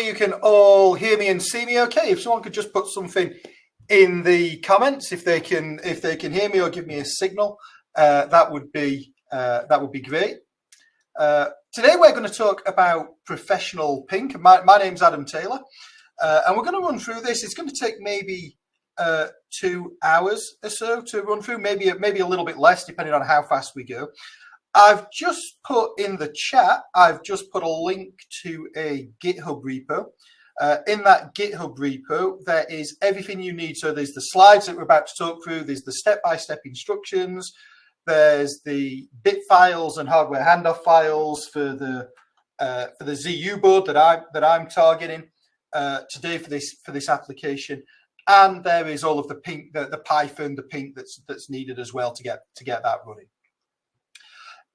hopefully you can all hear me and see me okay. If someone could just put something in the comments, if they can hear me or give me a signal, that would be great. Today we're going to talk about professional pink. My name's Adam Taylor, and we're going to run through this. It's going to take maybe 2 hours or so to run through, maybe a little bit less, depending on how fast we go. I've just put in the chat, I've just put a link to a GitHub repo. In that GitHub repo, there is everything you need. So there's the slides that we're about to talk through, there's the step-by-step instructions, there's the bit files and hardware handoff files for the ZU board that I'm targeting today for this application, and there is all of the pink, the Python, the pink that's needed as well to get that running.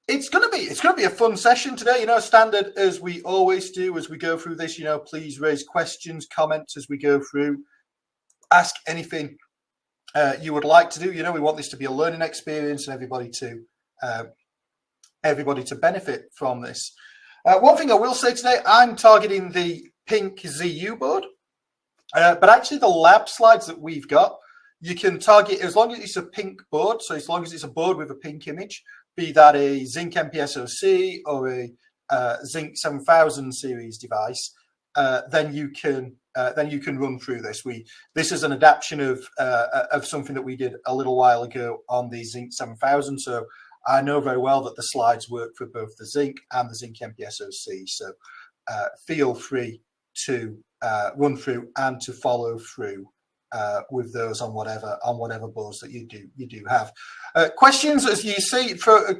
It's going to be a fun session today, standard as we always do as we go through this. Please raise questions, comments as we go through. Ask anything you would like to do. We want this to be a learning experience and everybody to benefit from this. One thing I will say today, I'm targeting the pink ZU board, but actually the lab slides that we've got, you can target as long as it's a pink board. So as long as it's a board with a pink image, be that a Zynq MPSoC or a Zynq 7000 series device, then you can run through this. This is an adaptation of something that we did a little while ago on the Zynq 7000. So I know very well that the slides work for both the Zynq and the Zynq MPSoC. So feel free to run through and to follow through with those on whatever boards that you do have. Questions, as you see,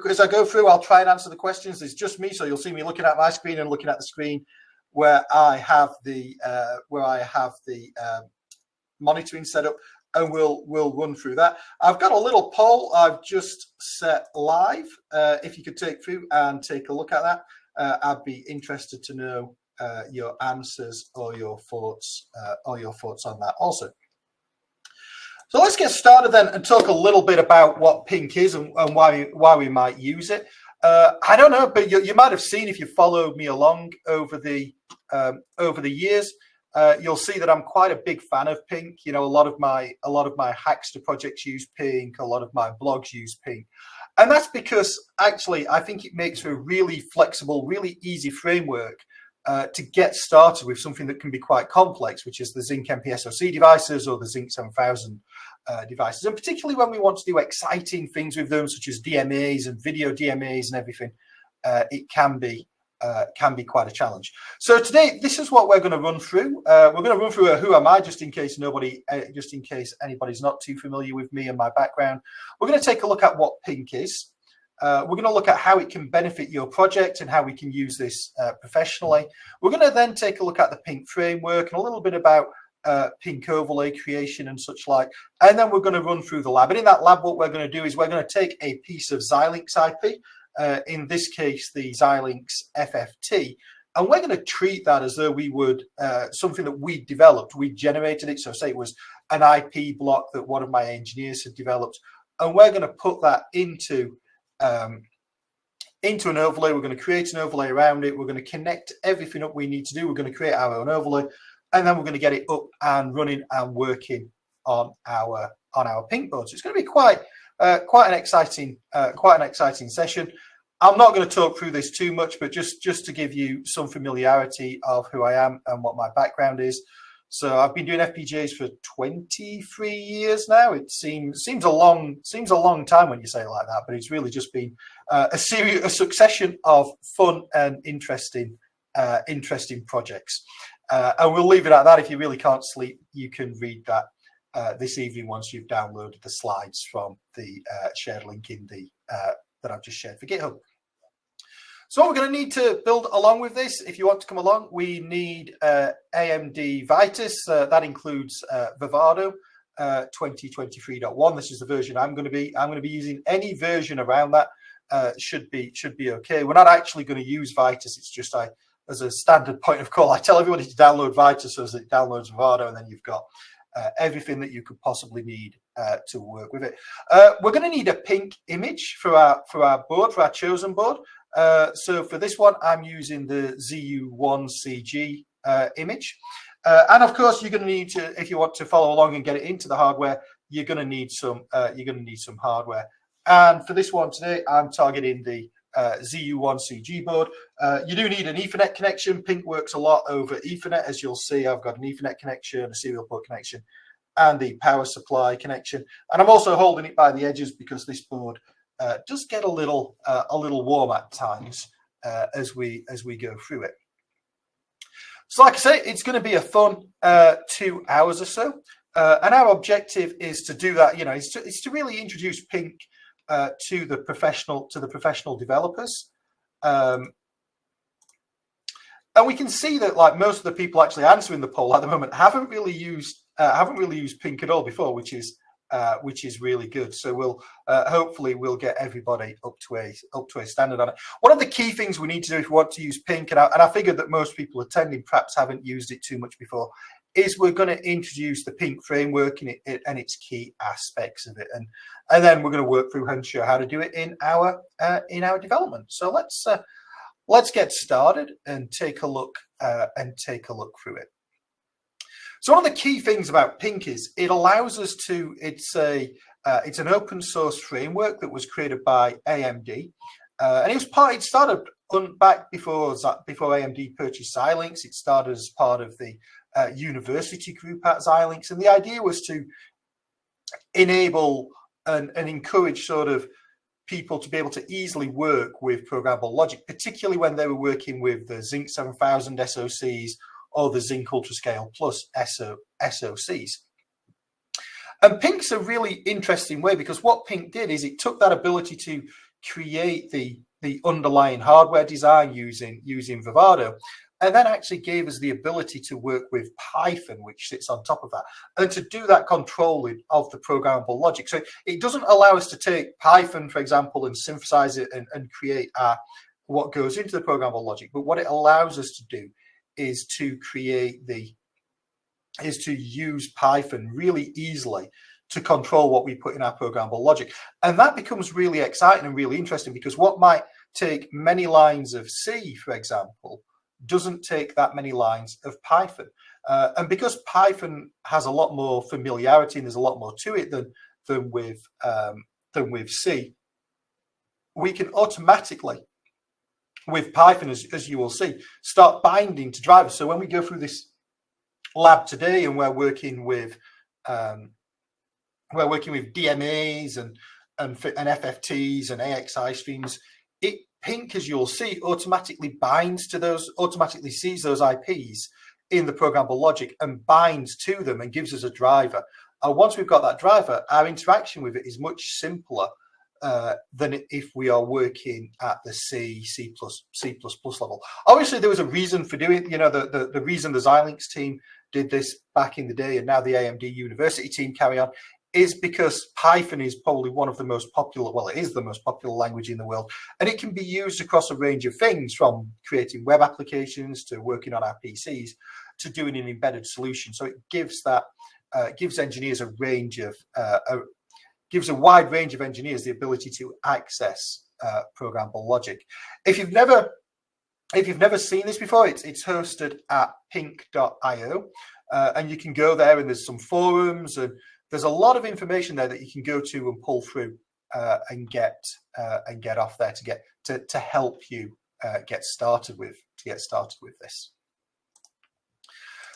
as I go through, I'll try and answer the questions. It's just me, so you'll see me looking at my screen and looking at the screen where I have the monitoring set up, and we'll run through that. I've got a little poll I've just set live. If you could take through and take a look at that, I'd be interested to know your answers or your thoughts on that also. So let's get started then and talk a little bit about what pink is and why we might use it. I don't know, but you might have seen, if you followed me along over the years, you'll see that I'm quite a big fan of pink. A lot of my Hackster projects use pink. A lot of my blogs use pink, and that's because actually I think it makes for a really flexible, really easy framework to get started with something that can be quite complex, which is the Zynq MPSoC devices or the Zynq 7000 devices. And particularly when we want to do exciting things with them, such as DMAs and video DMAs and everything, it can be quite a challenge. So today, this is what we're going to run through. We're going to run through a who am I, just in case anybody's not too familiar with me and my background. We're going to take a look at what pink is. We're going to look at how it can benefit your project and how we can use this professionally. We're going to then take a look at the pink framework and a little bit about pink overlay creation and such like. And then we're going to run through the lab. And in that lab, what we're going to do is we're going to take a piece of Xilinx IP, in this case, the Xilinx FFT, and we're going to treat that as though we would something that we developed. We generated it. So say it was an IP block that one of my engineers had developed, and we're going to put that into an overlay. We're going to create an overlay around it. We're going to connect everything up we need to do. We're going to create our own overlay, and then we're going to get it up and running and working on our pink board. So it's going to be quite an exciting session. I'm not going to talk through this too much, but just to give you some familiarity of who I am and what my background is. So I've been doing FPGAs for 23 years now. It seems a long time when you say it like that, but it's really just been a succession of fun and interesting projects. And we'll leave it at that. If you really can't sleep, you can read that this evening once you've downloaded the slides from the shared link in the that I've just shared for GitHub. So what we're going to need to build along with this, if you want to come along, we need AMD Vitis. That includes Vivado 2023.1. This is the version I'm going to be using. Any version around that should be okay. We're not actually going to use Vitis. It's just as a standard point of call, I tell everybody to download Vitis so that it downloads Vivado, and then you've got everything that you could possibly need to work with it. We're going to need a pink image for our board, for our chosen board. So for this one, I'm using the ZU1CG image. And of course, you're going to need to, if you want to follow along and get it into the hardware, you're going to need some hardware. And for this one today, I'm targeting the ZU1CG board. You do need an Ethernet connection. Pink works a lot over Ethernet, as you'll see. I've ot an Ethernet connection, a serial port connection, and the power supply connection. And I'm also holding it by the edges because this board does get a little warm at times as we go through it. So like I say, it's going to be a fun 2 hours or so. And our objective is to do that, is to really introduce Pink to the professional developers. And we can see that like most of the people actually answering the poll at the moment haven't really used Pink at all before, which is really good. So we'll hopefully we'll get everybody up to a standard on it. One of the key things we need to do if we want to use Pink, and I figured that most people attending perhaps haven't used it too much before, is we're going to introduce the Pink framework and its key aspects of it, and then we're going to work through and show how to do it in our development. So let's get started and take a look through it. So one of the key things about Pink is it allows us to. It's an open source framework that was created by AMD, and it started back before AMD purchased Xilinx. It started as part of the university group at Xilinx, and the idea was to enable and encourage sort of people to be able to easily work with programmable logic, particularly when they were working with the Zynq 7000 SoCs or the Zynq UltraScale Plus SoCs. And Pink's a really interesting way, because what Pink did is it took that ability to create the underlying hardware design using Vivado, and then actually gave us the ability to work with Python, which sits on top of that, and to do that controlling of the programmable logic. So it doesn't allow us to take Python, for example, and synthesize it and create what goes into the programmable logic. But what it allows us to do is to use Python really easily to control what we put in our programmable logic. And that becomes really exciting and really interesting, because what might take many lines of C, for example, doesn't take that many lines of Python. And because Python has a lot more familiarity and there's a lot more to it than with C, we can automatically, with Python, as you will see, start binding to drivers. So when we go through this lab today and we're working with DMAs and FFTs and AXI streams, Pink, as you'll see, automatically binds to those, automatically sees those IPs in the programmable logic and binds to them and gives us a driver. Once we've got that driver, our interaction with it is much simpler than if we are working at the C++ level. Obviously, there was a reason for doing, the reason the Xilinx team did this back in the day, and now the AMD University team carry on, is because Python is probably one of the most popular, well, it is the most popular language in the world, and it can be used across a range of things, from creating web applications to working on our PCs to doing an embedded solution. So it gives engineers gives a wide range of engineers the ability to access programmable logic. If you've never seen this before, it's hosted at pink.io, and you can go there, and there's some forums, and there's a lot of information there that you can go to and pull through and get off there to help you get started with this.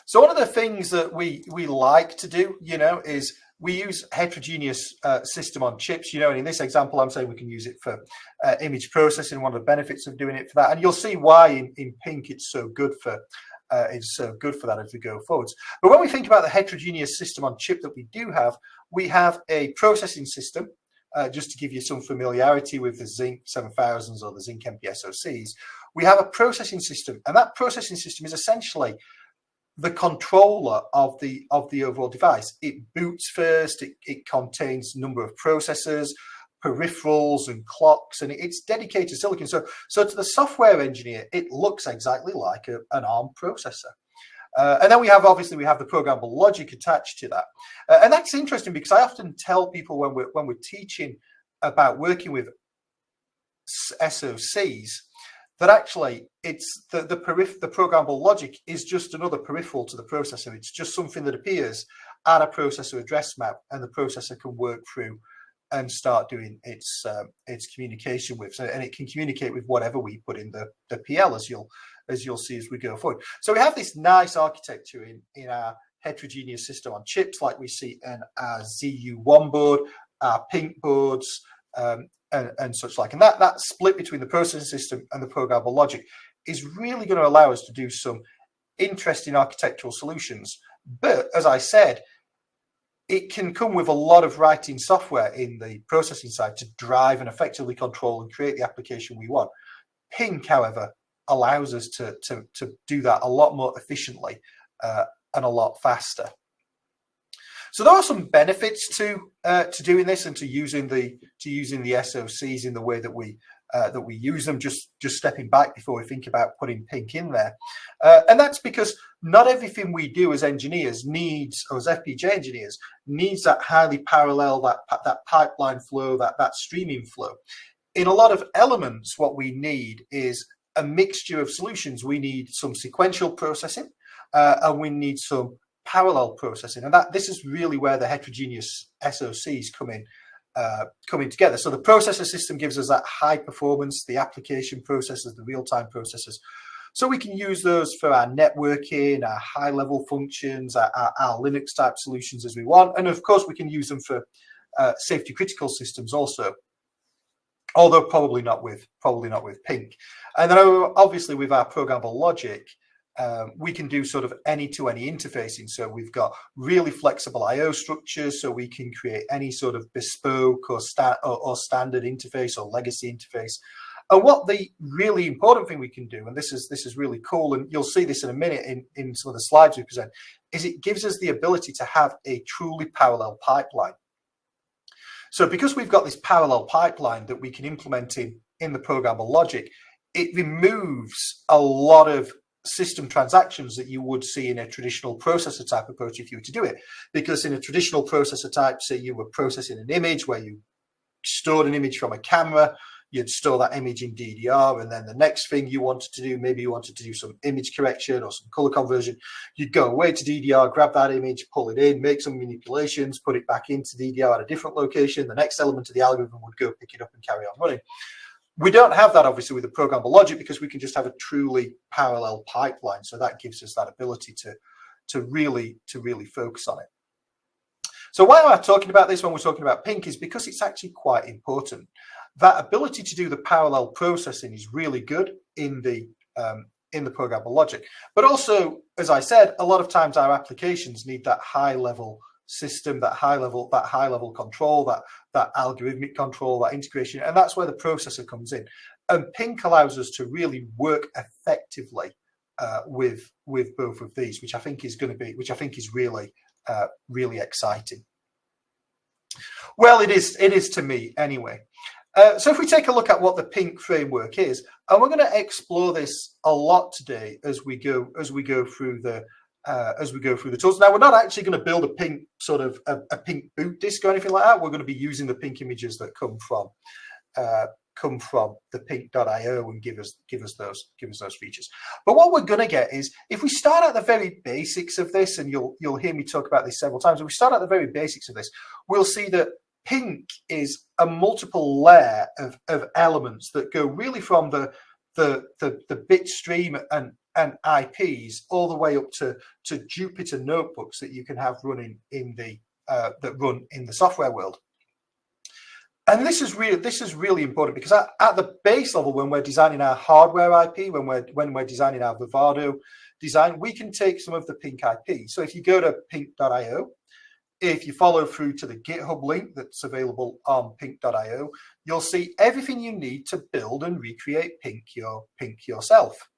So one of the things that we like to do, is we use heterogeneous system on chips, and in this example, I'm saying we can use it for image processing. One of the benefits of doing it for that, and you'll see why in Pink it's so good for that as we go forwards. But when we think about the heterogeneous system on chip that we do have, we have a processing system, just to give you some familiarity with the Zynq 7000s or the Zynq MPS SoCs. We have a processing system, and that processing system is essentially the controller of the overall device. It boots first, it contains a number of processors, peripherals and clocks, and it's dedicated silicon. So to the software engineer, it looks exactly like an ARM processor. And then we have the programmable logic attached to that. And that's interesting, because I often tell people when we're teaching about working with SoCs that actually it's the programmable logic is just another peripheral to the processor. It's just something that appears at a processor address map, and the processor can work through and start doing its communication with. So, and it can communicate with whatever we put in the PL, as you'll see as we go forward. So we have this nice architecture in our heterogeneous system on chips, like we see in our ZU1 board, our PINC boards, and such like. And that split between the processing system and the programmable logic is really going to allow us to do some interesting architectural solutions. But as I said, it can come with a lot of writing software in the processing side to drive and effectively control and create the application we want. PINC, however, allows us to do that a lot more efficiently and a lot faster. So there are some benefits to doing this and to using the SoCs in the way that we use them. Just stepping back before we think about putting PINC in there, and that's because not everything we do as engineers needs, or as FPGA engineers, needs that highly parallel, that pipeline flow, that streaming flow. In a lot of elements, what we need is a mixture of solutions. We need some sequential processing, and we need some parallel processing, and this is really where the heterogeneous SoCs coming together. So the processor system gives us that high performance, the application processors, the real-time processors. So we can use those for our networking, our high-level functions, our Linux type solutions as we want, and of course we can use them for safety critical systems also, although probably not with PINC. And then obviously with our programmable logic, we can do sort of any-to-any interfacing. So we've got really flexible I/O structures, so we can create any sort of bespoke or standard interface or legacy interface. And what the really important thing we can do, and this is really cool, and you'll see this in a minute in some of the slides we present, is it gives us the ability to have a truly parallel pipeline. So because we've got this parallel pipeline that we can implement in the programmable logic, it removes a lot of system transactions that you would see in a traditional processor type approach if you were to do it. Because in a traditional processor type, say you were processing an image where you stored an image from a camera, you'd store that image in DDR, and then the next thing you wanted to do, maybe you wanted to do some image correction or some color conversion, you'd go away to DDR, grab that image, pull it in, make some manipulations, put it back into DDR at a different location. The next element of the algorithm would go pick it up and carry on running. We don't have that obviously with the programmable logic, because we can just have a truly parallel pipeline. So that gives us that ability to really focus on it. So why am I talking about this when we're talking about PINC is because it's actually quite important. That ability to do the parallel processing is really good in the programmable logic. But also, as I said, a lot of times our applications need that high level system, that high level control, that algorithmic control, that integration, and that's where the processor comes in. And PINC allows us to really work effectively with both of these, which I think is really exciting. Well, it is to me anyway. So if we take a look at what the PINC framework is, and we're going to explore this a lot today as we go through the tools. Now, we're not actually going to build a PINC sort of a PINC boot disk or anything like that. We're going to be using the PINC images that come from the PINC.io and give us those features. But what we're going to get is, if we start at the very basics of this, and you'll hear me talk about this several times, if we start at the very basics of this, we'll see that PINC is a multiple layer of elements that go really from the bit stream and IPs all the way up to Jupyter notebooks that you can have running in that run in the software world. And this is really important, because at the base level, when we're designing our hardware IP, when we're designing our Vivado design, we can take some of the PINC IP. So if you go to PINC.io, if you follow through to the GitHub link that's available on PINC.io, you'll see everything you need to build and recreate PINC yourself.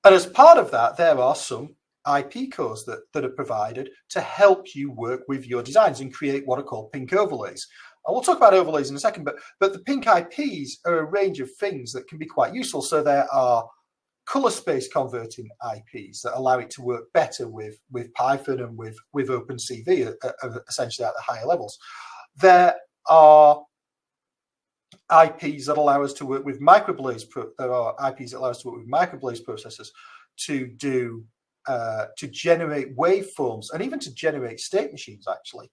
And as part of that, there are some IP cores that are provided to help you work with your designs and create what are called PINC overlays. And we'll talk about overlays in a second, but the PINC IPs are a range of things that can be quite useful. So there are color space converting IPs that allow it to work better with Python and with OpenCV, essentially at the higher levels. There are IPs that allow us to work with microblaze. There are IPs that allow us to work with microblaze processors to do to generate waveforms and even to generate state machines actually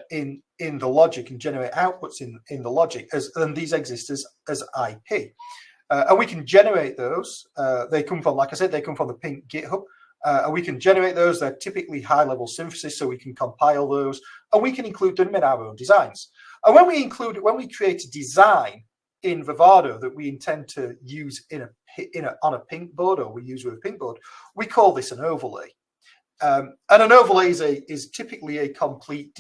in the logic and generate outputs in the logic, and these exist as IP. And we can generate those. They come from, like I said, they come from the Pink GitHub. And we can generate those. They're typically high-level synthesis, so we can compile those, and we can include them in our own designs. And when we create a design in Vivado that we intend to use on a Pink board, or we use with a Pink board, we call this an overlay. And an overlay is typically a complete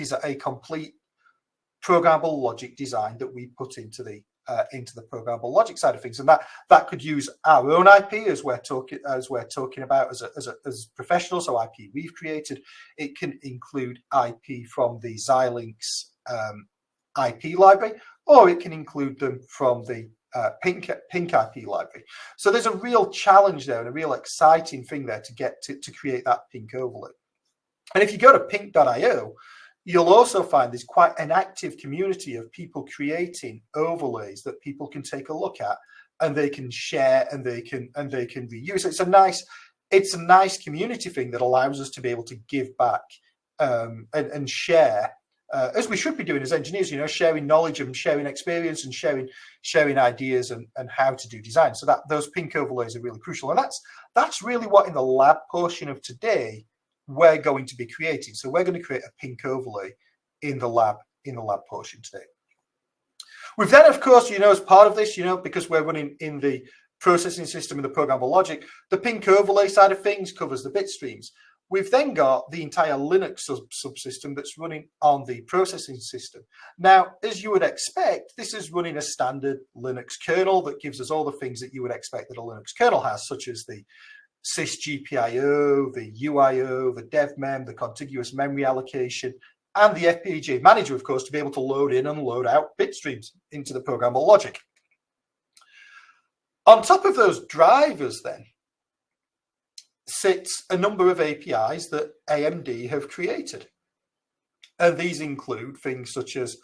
programmable logic design that we put into the programmable logic side of things, and that could use our own IP as we're talking about as professionals. So IP we've created. It can include IP from the Xilinx IP library, or it can include them from the Pink IP library. So there's a real challenge there and a real exciting thing there to get to create that Pink overlay. And if you go to pink.io, you'll also find there's quite an active community of people creating overlays that people can take a look at, and they can share and they can reuse. It's a nice community thing that allows us to be able to give back and share, as we should be doing as engineers, sharing knowledge and sharing experience and sharing ideas and how to do design. So that those Pink overlays are really crucial, and that's really what in the lab portion of today we're going to be creating. So we're going to create a Pink overlay in the lab portion today. We've then, of course, as part of this, because we're running in the processing system and the programmable logic, the Pink overlay side of things covers the bit streams. We've then got the entire Linux subsystem that's running on the processing system. Now, as you would expect, this is running a standard Linux kernel that gives us all the things that you would expect that a Linux kernel has, such as the sysGPIO, the UIO, the devmem, the contiguous memory allocation, and the FPGA manager, of course, to be able to load in and load out bit streams into the programmable logic. On top of those drivers, then, sits a number of APIs that AMD have created. And these include things such as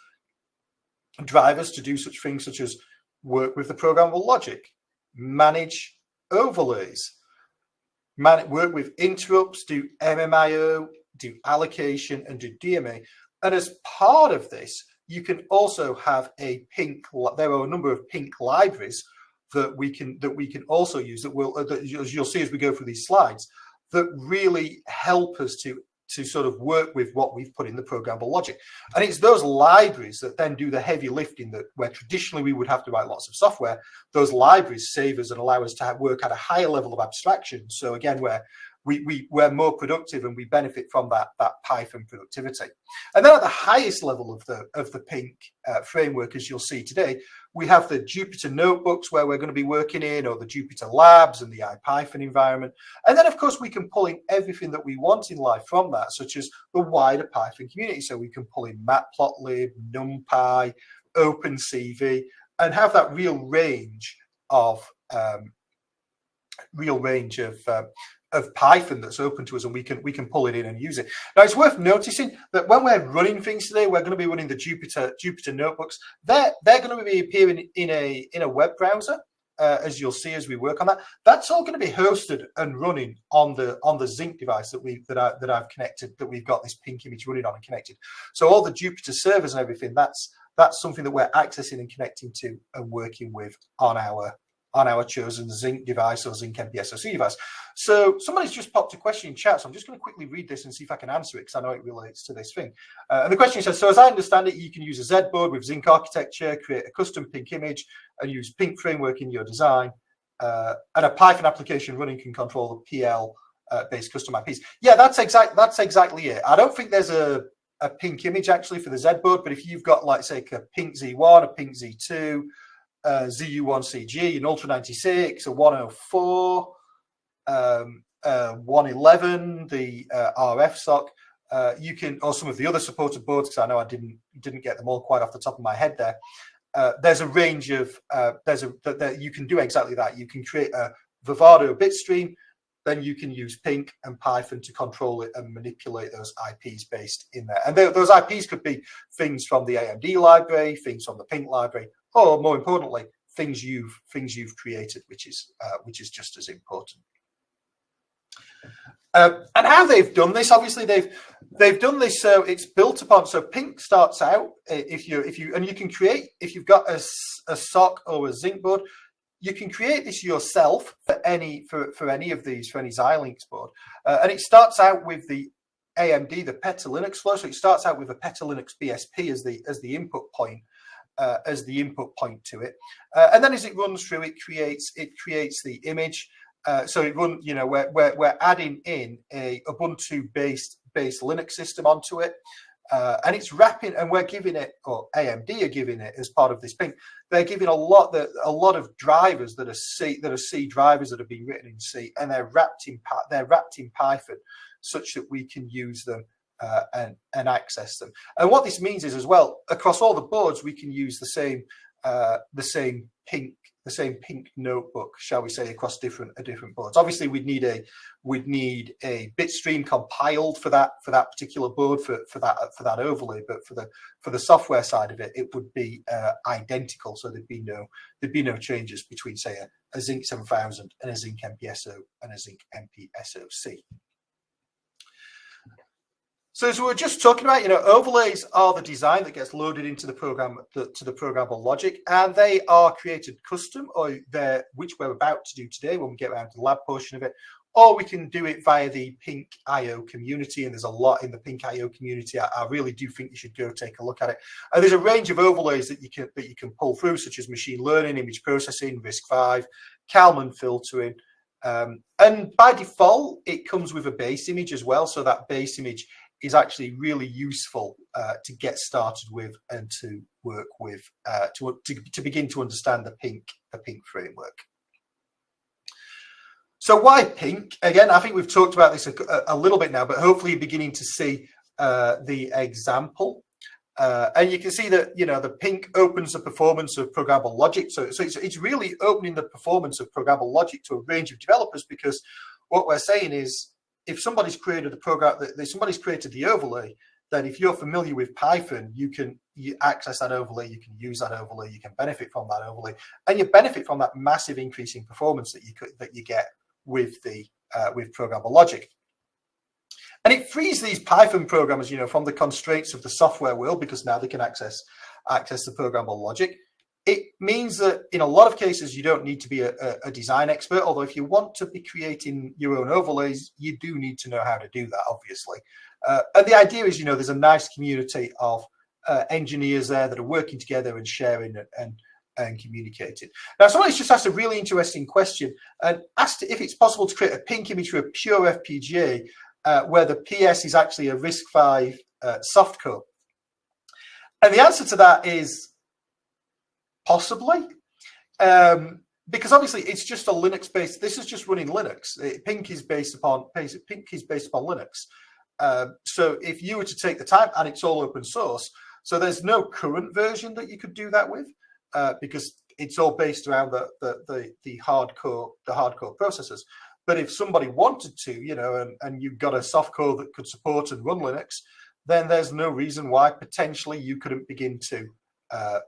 drivers to do such things such as work with the programmable logic, manage overlays, work with interrupts, do MMIO, do allocation, and do DMA. And as part of this, you can also have a Pink. There are a number of Pink libraries that we can also use that as you'll see as we go through these slides, that really help us to sort of work with what we've put in the programmable logic. And it's those libraries that then do the heavy lifting, that where traditionally we would have to write lots of software. Those libraries save us and allow us to work at a higher level of abstraction. So again, we're more productive and we benefit from that Python productivity. And then at the highest level of the Pink framework, as you'll see today, we have the Jupyter notebooks where we're going to be working in, or the Jupyter labs and the IPython environment. And then, of course, we can pull in everything that we want in life from that, such as the wider Python community. So we can pull in Matplotlib, NumPy, OpenCV, and have that real range of Python that's open to us, and we can pull it in and use it. Now, it's worth noticing that when we're running things today, we're going to be running the Jupyter notebooks. They're going to be appearing in a web browser, as you'll see as we work on that. That's all going to be hosted and running on the Zinc device that I've connected, that we've got this Pink image running on and connected. So all the Jupyter servers and everything, that's something that we're accessing and connecting to and working with on our chosen Zinc device or Zinc MPSoC device. So somebody's just popped a question in chat, so I'm just going to quickly read this and see if I can answer it, because I know it relates to this thing. And the question says, so as I understand it, you can use a Z board with Zinc architecture, create a custom Pink image, and use Pink framework in your design, and a Python application running can control the PL based custom IPs. Yeah, that's exactly it. I don't think there's a Pink image actually for the Z board, but if you've got, like, say, a Pink Z1, a Pink Z2, ZU1CG, an Ultra 96, a 104, 111, the RF SoC, you can, or some of the other supported boards, because I know I didn't get them all quite off the top of my head there. There's a range of you can do exactly that. You can create a Vivado bitstream then you can use Pink and Python to control it and manipulate those IPs based in there. And those IPs could be things from the AMD library, things from the Pink library, or more importantly, things you've created, which is just as important. And how they've done this, obviously they've done this so it's built upon. So Pink starts out if you can create, if you've got a SOC or a Zinc board, you can create this yourself for any of these, for any Xilinx board, and it starts out with the AMD, the PetaLinux flow. So it starts out with a PetaLinux BSP as the input point. To it, and then as it runs through, it creates the image. So it run, we're adding in a Ubuntu based Linux system onto it, and it's wrapping, and we're giving it, or AMD are giving it as part of this Pink. They're giving a lot of drivers that are C drivers that have been written in C, and they're wrapped in Python, such that we can use them and access them. And what this means is, as well, across all the boards, we can use the same Pink notebook, shall we say, across different boards. Obviously, we'd need a bitstream compiled for that particular board for that overlay, but for the software side of it, it would be identical. So there'd be no changes between, say, a Zinc 7000 and a Zinc MPSO and a Zinc MPSoC. So as we were just talking about, overlays are the design that gets loaded into the program, to the programmable logic, and they are created custom, or which we're about to do today when we get around to the lab portion of it, or we can do it via the Pink IO community, and there's a lot in the Pink IO community. I really do think you should go take a look at it. And there's a range of overlays that you can pull through, such as machine learning, image processing, RISC-V, Kalman filtering, and by default, it comes with a base image as well. So that base image is actually really useful to get started with and to work with, to begin to understand the Pink framework. So why Pink? Again, I think we've talked about this a little bit now, but hopefully you're beginning to see the example. And you can see that, the Pink opens the performance of programmable logic. So it's really opening the performance of programmable logic to a range of developers, because what we're saying is, if somebody's created the program, somebody's created the overlay, then if you're familiar with Python, you access that overlay, you can use that overlay, you can benefit from that overlay, and you benefit from that massive increase in performance that you get with programmable logic. And it frees these Python programmers, from the constraints of the software world, because now they can access the programmable logic. It means that in a lot of cases, you don't need to be a design expert, although if you want to be creating your own overlays, you do need to know how to do that, obviously. And the idea is, there's a nice community of engineers there that are working together and sharing and communicating. Now, somebody's just asked a really interesting question and asked if it's possible to create a Pink image for a pure FPGA where the PS is actually a RISC-V softcode. And the answer to that is possibly, because obviously it's just a Linux-based. This is just running Linux. Pink is based upon Linux. So if you were to take the time, and it's all open source, so there's no current version that you could do that with, because it's all based around the hardcore processors. But if somebody wanted to, and you've got a softcode that could support and run Linux, then there's no reason why potentially you couldn't begin to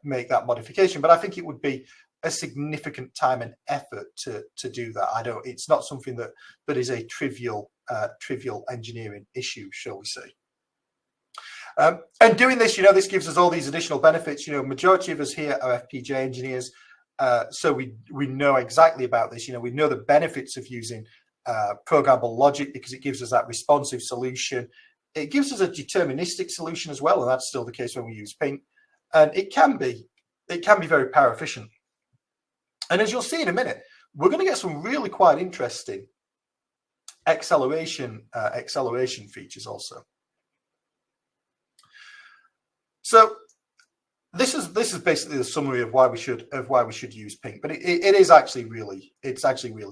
make that modification. But I think it would be a significant time and effort to do that. It's not something that is a trivial engineering issue, shall we say. And doing this, this gives us all these additional benefits. Majority of us here are FPGA engineers, so we know exactly about this. We know the benefits of using programmable logic, because it gives us that responsive solution. It gives us a deterministic solution as well, and that's still the case when we use Pink. And it can be very power efficient. And as you'll see in a minute, we're going to get some really quite interesting acceleration features also. So this is basically the summary of why we should use Pink. But it is actually really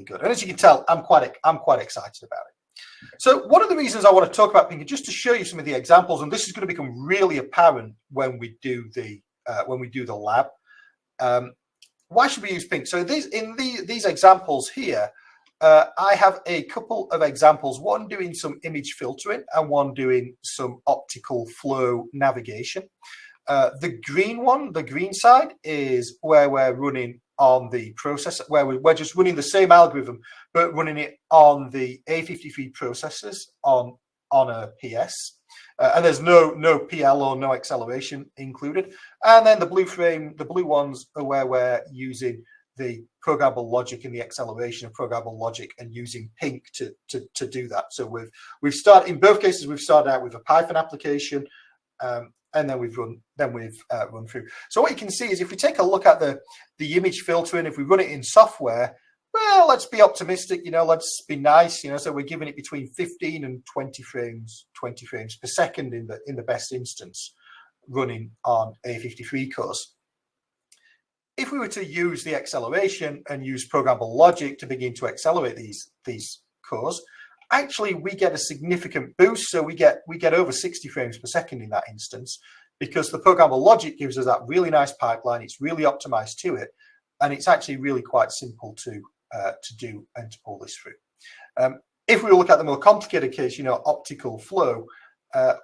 good. And as you can tell, I'm quite excited about it. So one of the reasons I want to talk about Pink is just to show you some of the examples, and this is going to become really apparent when we do the lab. Why should we use Pink? So these examples here, I have a couple of examples, one doing some image filtering and one doing some optical flow navigation. The green side is where we're running on the processor, where we're just running the same algorithm, but running it on the A53 processors on a PS. And there's no PL or no acceleration included. And then the blue ones are where we're using the programmable logic and the acceleration of programmable logic and using Pink to do that. So we've started, in both cases, we've started out with a Python application, and then we've run through. So what you can see is if we take a look at the image filtering, if we run it in software, well, let's be optimistic, let's be nice, so we're giving it between 15 and 20 frames per second in the best instance, running on A53 cores. If we were to use the acceleration and use programmable logic to begin to accelerate these cores, actually we get a significant boost. So we get over 60 frames per second in that instance, because the programmable logic gives us that really nice pipeline. It's really optimized to it, and it's actually really quite simple to do and to pull this through. If we look at the more complicated case, optical flow,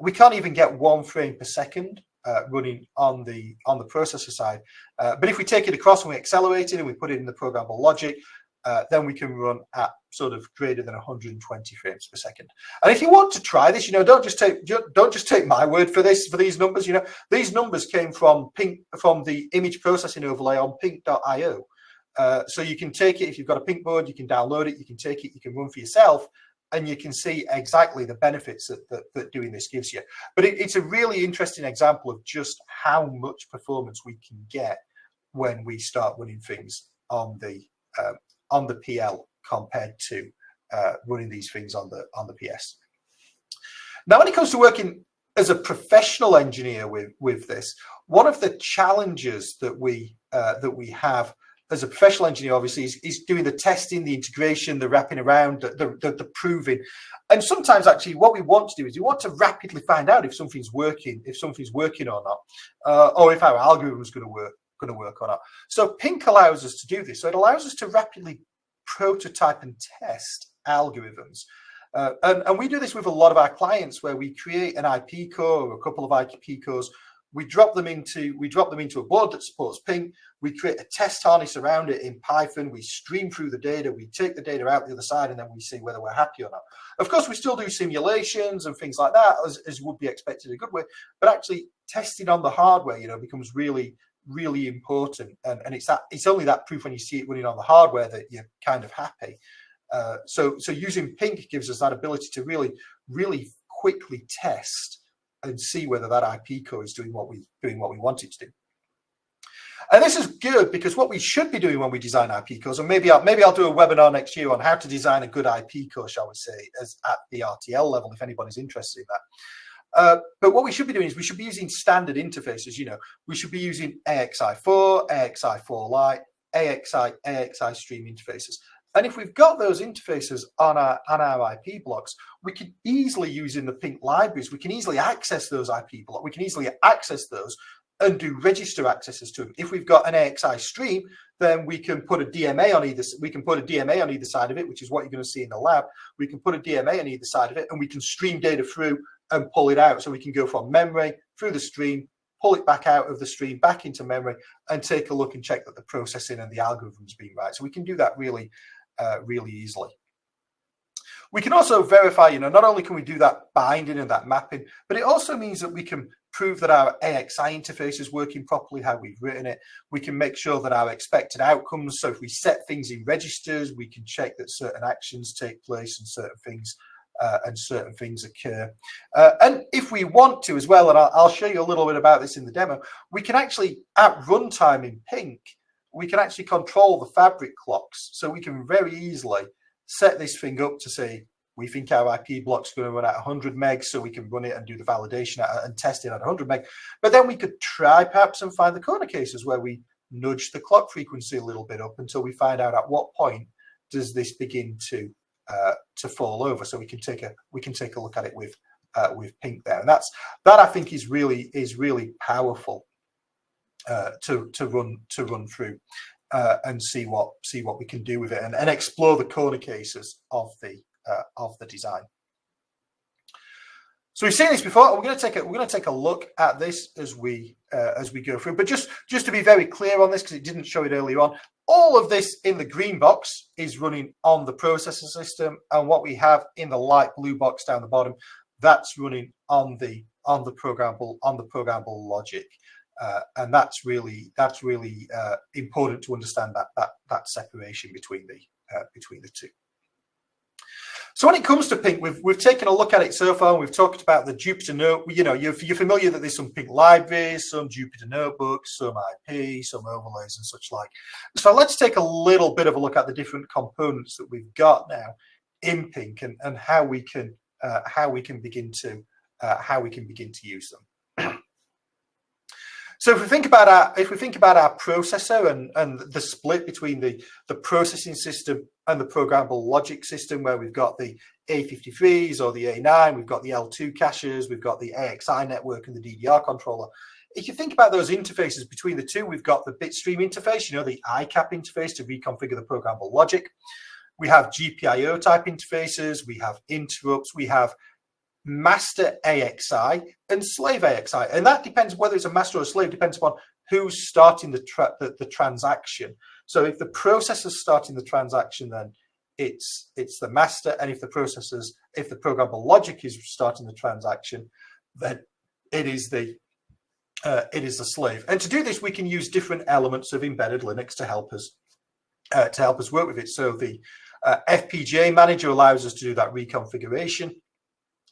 we can't even get 1 frame per second running on the processor side. But if we take it across and we accelerate it and we put it in the programmable logic, then we can run at sort of greater than 120 frames per second. And if you want to try this, don't just take my word for these numbers. These numbers came from the image processing overlay on Pink.io. So you can take it, if you've got a Pink board, you can download it, you can take it, you can run for yourself, and you can see exactly the benefits that doing this gives you. But it's a really interesting example of just how much performance we can get when we start running things on the PL compared to running these things on the PS. Now, when it comes to working as a professional engineer with this, one of the challenges that we have as a professional engineer, obviously, is doing the testing, the integration, the wrapping around, the proving. And sometimes, actually, what we want to do is we want to rapidly find out if something's working or not, or if our algorithm is going to work or not. So Pink allows us to do this. So it allows us to rapidly prototype and test algorithms. And we do this with a lot of our clients, where we create an IP core or a couple of IP cores. We drop them into a board that supports Pink. We create a test harness around it in Python. We stream through the data. We take the data out the other side, and then we see whether we're happy or not. Of course, we still do simulations and things like that, as would be expected in a good way. But actually, testing on the hardware, becomes really, really important. And it's only that proof when you see it running on the hardware that you're kind of happy. So using Pink gives us that ability to really, really quickly test and see whether that IP core is doing what we want it to do. And this is good, because what we should be doing when we design IP cores, and maybe I'll do a webinar next year on how to design a good IP core, shall we say, as at the RTL level, if anybody's interested in that. But what we should be doing is we should be using standard interfaces. We should be using AXI4, AXI4 Lite, AXI stream interfaces. And if we've got those interfaces on our IP blocks, we can easily use in the Pink libraries. We can easily access those IP blocks. We can easily access those and do register accesses to them. If we've got an AXI stream, then we can put a DMA on either. We can put a DMA on either side of it, which is what you're going to see in the lab. We can put a DMA on either side of it, and we can stream data through and pull it out. So we can go from memory through the stream, pull it back out of the stream, back into memory, and take a look and check that the processing and the algorithm's being right. So we can do that really easily. We can also verify, not only can we do that binding and that mapping, but it also means that we can prove that our AXI interface is working properly, how we've written it. We can make sure that our expected outcomes, so if we set things in registers, we can check that certain actions take place and certain things occur. And if we want to as well, and I'll show you a little bit about this in the demo, we can actually, at runtime in Pink, we can actually control the fabric clocks. So we can very easily set this thing up to say, we think our IP block's going to run at 100 megs, so we can run it and do the validation and test it at 100 meg. But then we could try perhaps and find the corner cases where we nudge the clock frequency a little bit up until we find out at what point does this begin to fall over. So we can take a look at it with Pink there, and that I think is really powerful to run through. and see what we can do with it, and explore the corner cases of the design. So we've seen this before. We're going to take a look at this as we go through. But just to be very clear on this, because it didn't show it earlier on, all of this in the green box is running on the processor system, and what we have in the light blue box down the bottom, that's running on the programmable logic, and that's really important to understand that separation between the two. So when it comes to Pink, we've taken a look at it so far, and we've talked about the Jupyter Notebook. You know, you're familiar that there's some Pink libraries, some Jupyter Notebooks, some IP, some overlays, and such like. So let's take a little bit of a look at the different components that we've got now in Pink, and how we can begin to use them. So if we think about our processor and the split between the processing system and the programmable logic system, where we've got the A53s or the A9, we've got the L2 caches, we've got the AXI network and the DDR controller. If you think about those interfaces between the two, we've got the bitstream interface, you know, the ICAP interface to reconfigure the programmable logic. We have GPIO type interfaces, we have interrupts, we have master AXI and slave AXI, and that depends whether it's a master or a slave, depends upon who's starting the transaction. So if the processor's starting the transaction, then it's the master, and if the programmable logic is starting the transaction, then it is the slave. And to do this, we can use different elements of embedded Linux to help us work with it. So the FPGA manager allows us to do that reconfiguration.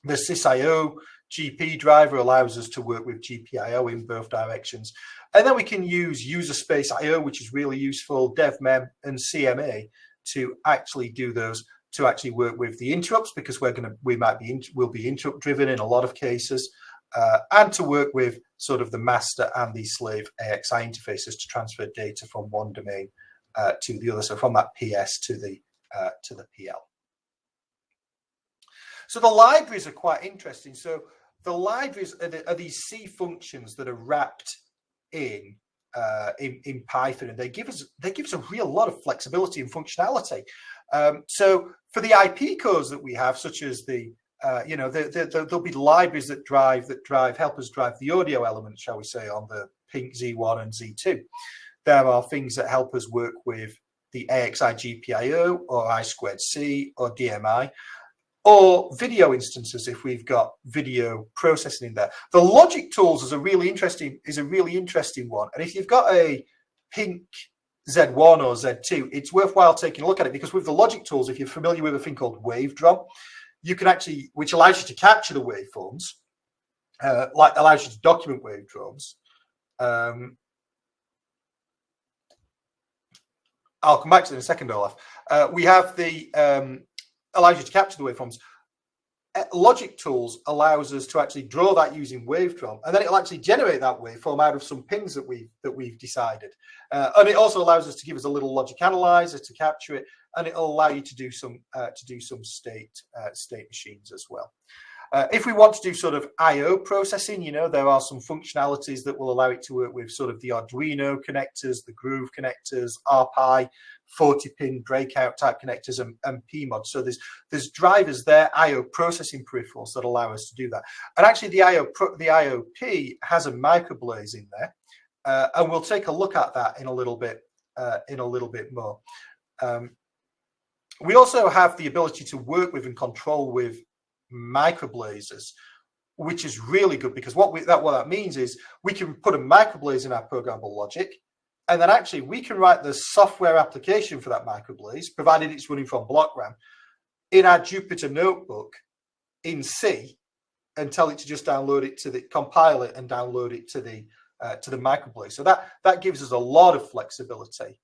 The SysIO GP driver allows us to work with GPIO in both directions. And then we can use user space IO, which is really useful, DevMem and CMA to actually do those, to actually work with the interrupts, because we'll be interrupt driven in a lot of cases, and to work with sort of the master and the slave AXI interfaces to transfer data from one domain to the other. So from that PS to the PL. So the libraries are quite interesting. So the libraries are these C functions that are wrapped in Python, and they give us a real lot of flexibility and functionality. So for the IP cores that we have, such as the there'll be libraries that help us drive the audio elements, shall we say, on the Pink Z1 and Z2. There are things that help us work with the AXI GPIO or I2C or DMI. Or video instances if we've got video processing in there. The logic tools is a really interesting one. And if you've got a Pink Z1 or Z2, it's worthwhile taking a look at it, because with the logic tools, if you're familiar with a thing called Wavedrom, you can actually, which allows you to capture the waveforms, allows you to document waveforms. I'll come back to it in a second, Olaf. We have the allows you to capture the waveforms. Logic tools allows us to actually draw that using Wavedrom, and then it'll actually generate that waveform out of some pins that we've decided. And it also allows us to give us a little logic analyzer to capture it, and it'll allow you to do some state machines as well. If we want to do sort of I/O processing, you know, there are some functionalities that will allow it to work with sort of the Arduino connectors, the Groove connectors, RPi, 40-pin breakout type connectors, and PMOD. So there's drivers there, I/O processing peripherals that allow us to do that. And actually, the IOP has a microblaze in there, and we'll take a look at that in a little bit more. We also have the ability to work with and control with microblazers, which is really good, because what that means is we can put a microblaze in our programmable logic, and then actually we can write the software application for that microblaze, provided it's running from block RAM, in our Jupyter Notebook in C, and tell it to just download it compile it and download it to the microblaze. So that gives us a lot of flexibility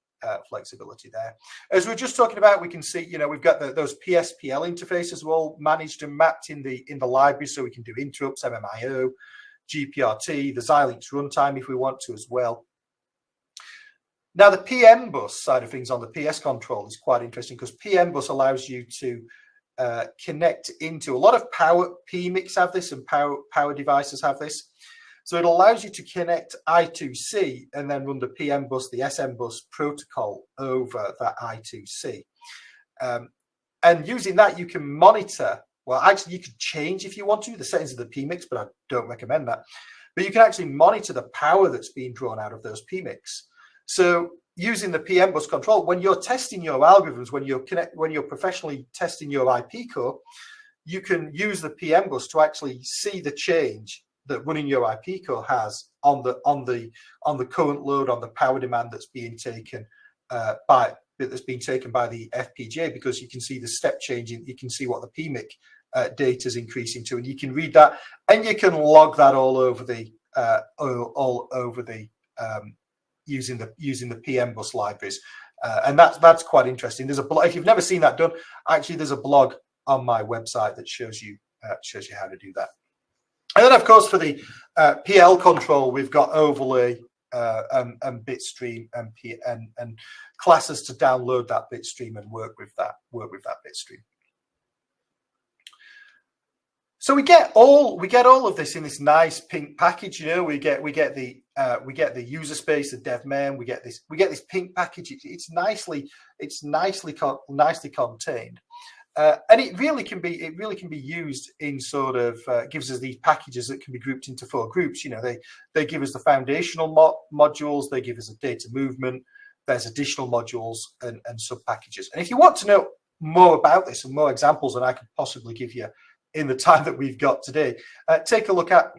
there. As we're just talking about, we can see, you know, we've got those PSPL interfaces are all managed and mapped in the library, so we can do interrupts, MMIO, GPRT, the Xilinx runtime if we want to as well. Now the PM bus side of things on the PS control is quite interesting, because PM bus allows you to connect into a lot of power. PMICs have this, and power devices have this. So it allows you to connect I2C and then run the PM bus, the SM bus protocol over that I2C. And using that, you can monitor, well, actually you could change if you want to, the settings of the PMICs, but I don't recommend that. But you can actually monitor the power that's being drawn out of those PMICs. So using the PM bus control, when you're testing your algorithms, when you're professionally testing your IP core, you can use the PM bus to actually see the change that running your IP core has on the current load, on the power demand that's being taken by the FPGA, because you can see the step change. You can see what the PMIC data is increasing to, and you can read that, and you can log that all over the using the PM bus libraries, and that's quite interesting. There's a blog, if you've never seen that done, actually there's a blog on my website that shows you how to do that. And then of course for the PL control, we've got overlay and bitstream and classes to download that bitstream and work with that bitstream. So we get all of this in this nice pink package. You know, we get the user space, the dev main. We get this pink package. It's nicely contained, and it really can be used in sort of gives us these packages that can be grouped into 4 groups. You know, they give us the foundational modules. They give us a data movement. There's additional modules and sub packages. And if you want to know more about this and more examples than I could possibly give you in the time that we've got today, take a look at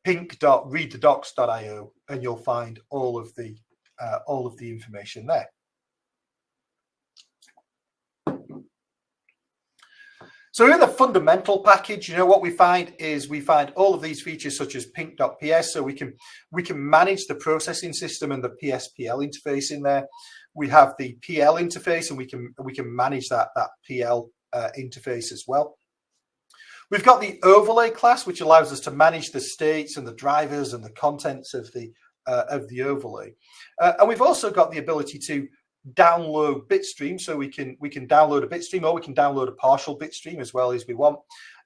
pink.readthedocs.io, and you'll find all of the information there. So in the fundamental package, you know, what we find all of these features such as pink.ps, so we can manage the processing system and the PSPL interface in there. We have the PL interface, and we can manage that PL interface as well. We've got the overlay class, which allows us to manage the states and the drivers and the contents of the overlay. And we've also got the ability to download bitstream, so we can download a bitstream, or we can download a partial bitstream as well as we want.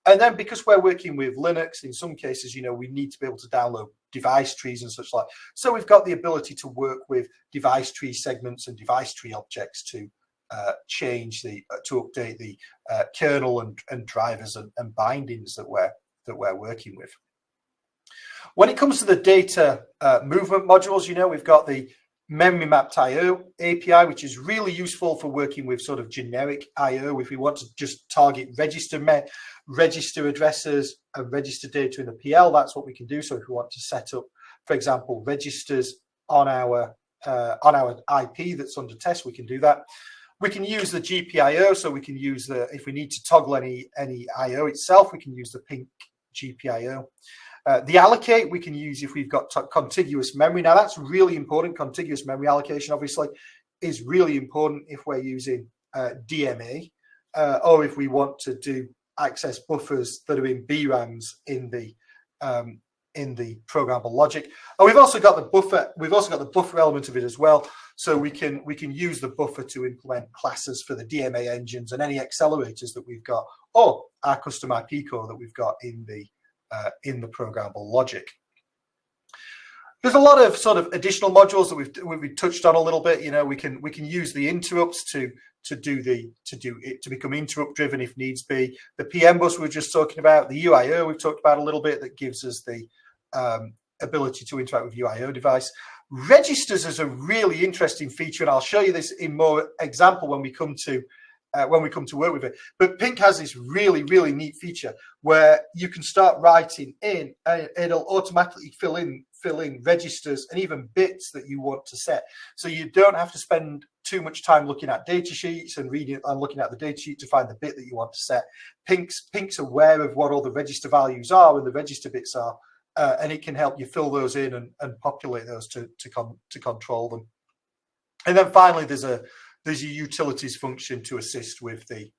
And then because we're working with Linux, in some cases, you know, we need to be able to download device trees and such like. So we've got the ability to work with device tree segments and device tree objects to update the kernel and drivers and bindings that we're working with. When it comes to the data movement modules, you know, we've got the memory mapped IO API, which is really useful for working with sort of generic IO. If we want to just target register addresses and register data in the PL, that's what we can do. So if we want to set up, for example, registers on our IP that's under test, we can do that. We can use the GPIO, so we can use if we need to toggle any IO itself, we can use the pink GPIO. The allocate we can use if we've got contiguous memory. Now that's really important. Contiguous memory allocation obviously is really important if we're using DMA, or if we want to do access buffers that are in BRAMs in the programmable logic. And we've also got the buffer. We've also got the buffer element of it as well. So we can use the buffer to implement classes for the DMA engines and any accelerators that we've got, or our custom IP core that we've got in the programmable logic. There's a lot of sort of additional modules that we've touched on a little bit. You know, we can use the interrupts to become interrupt driven if needs be. The PM bus we were just talking about, the UIO we've talked about a little bit, that gives us the ability to interact with UIO device. Registers is a really interesting feature, and I'll show you this in more example when we come to work with it. But Pink has this really neat feature where you can start writing in, and it'll automatically fill in registers and even bits that you want to set. So you don't have to spend too much time looking at data sheets and reading and looking at the data sheet to find the bit that you want to set. Pink's aware of what all the register values are and the register bits are, and it can help you fill those in and populate those to control them. And then finally, there's a utilities function to assist with the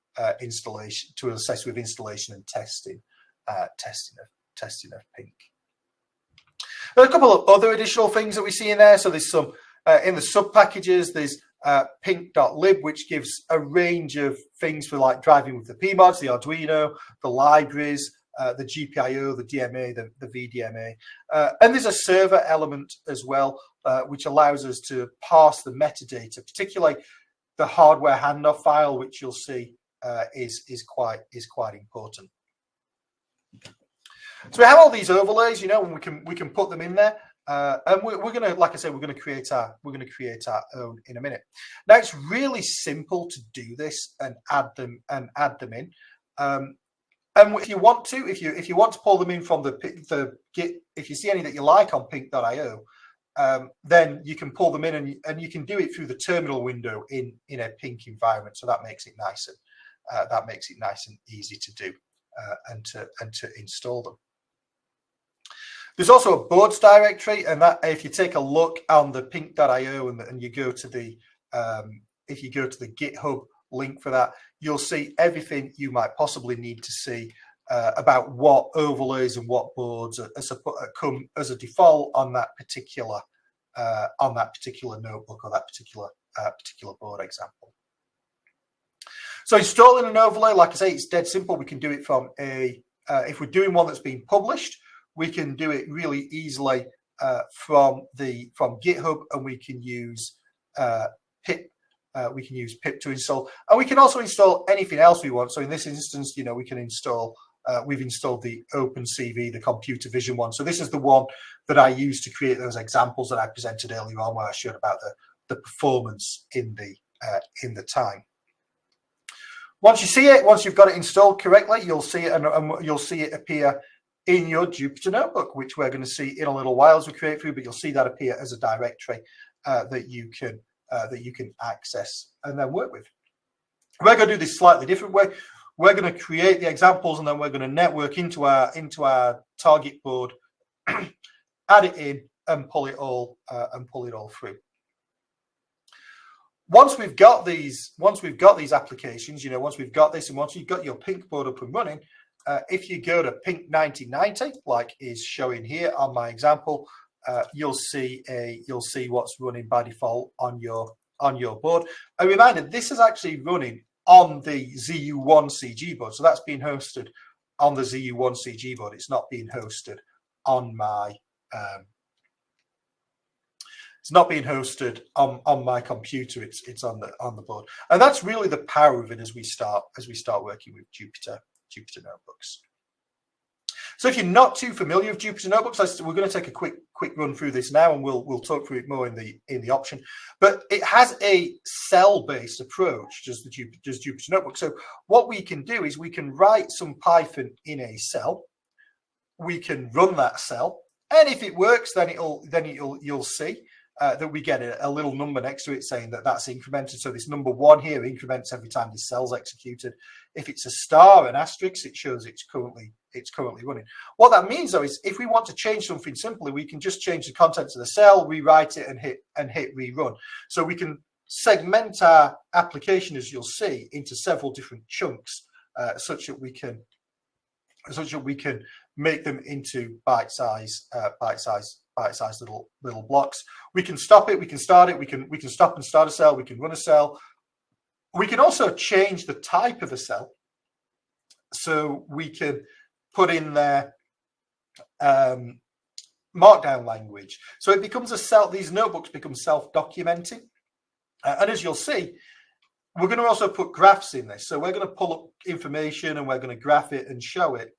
installation, to assist with installation and testing of Pink. There are a couple of other additional things that we see in there. So there's some in the sub packages. There's pink.lib, which gives a range of things for like driving with the PMODs, the Arduino, the libraries, the GPIO, the DMA, the VDMA. And there's a server element as well, which allows us to parse the metadata, particularly the hardware handoff file, which you'll see is quite important. So we have all these overlays, and we can put them in there. And we're going to, like I said, we're going to create our own in a minute. Now it's really simple to do this and add them in. And if you want to pull them in from the Git, if you see any that you like on pink.io, then you can pull them in and you can do it through the terminal window in a Pink environment. So that makes it nice and easy to do and to install them. There's also a boards directory, and that if you take a look on the pink.io and you go to the if you go to the GitHub link for that, you'll see everything you might possibly need to see about what overlays and what boards come as a default on that particular notebook or that particular board example. So installing an overlay, like I say, it's dead simple. We can do it from if we're doing one that's been published, we can do it really easily from GitHub, and we can use pip. We can use pip to install, and we can also install anything else we want. So in this instance, we can install. We've installed the OpenCV, the computer vision one. So this is the one that I used to create those examples that I presented earlier on, where I showed about the performance in the time. Once you see it, once you've got it installed correctly, you'll see it, and you'll see it appear in your Jupyter Notebook, which we're going to see in a little while as we create through. But you'll see that appear as a directory that you can access and then work with. We're going to do this slightly different way. We're going to create the examples, and then we're going to network into our target board, add it in, and pull it all through. Once we've got these applications, once we've got this, and once you've got your Pink board up and running, if you go to Pink 1990, like is showing here on my example, you'll see what's running by default on your board. A reminder: this is actually running on the ZU1 CG board, so that's being hosted on the ZU1 CG board. It's not being hosted on my it's not being hosted on my computer. It's on the board, and that's really the power of it as we start working with Jupyter Notebooks. So if you're not too familiar with Jupyter Notebooks, we're going to take a quick run through this now, and we'll talk through it more in the option. But it has a cell-based approach, does Jupyter Notebook. So what we can do is we can write some Python in a cell. We can run that cell, and if it works, then you'll see that we get a little number next to it saying that that's incremented. So this number 1 here increments every time this cell's executed. If it's a star, an asterisk, it shows it's currently running. What that means, though, is if we want to change something simply, we can just change the contents of the cell, rewrite it, and hit rerun. So we can segment our application, as you'll see, into several different chunks, such that we can make them into bite-sized little blocks. We can stop it, we can start it, we can stop and start a cell, we can run a cell. We can also change the type of the cell. So we can put in there markdown language. So it becomes a cell, these notebooks become self-documenting. And as you'll see, we're going to also put graphs in this. So we're going to pull up information, and we're going to graph it and show it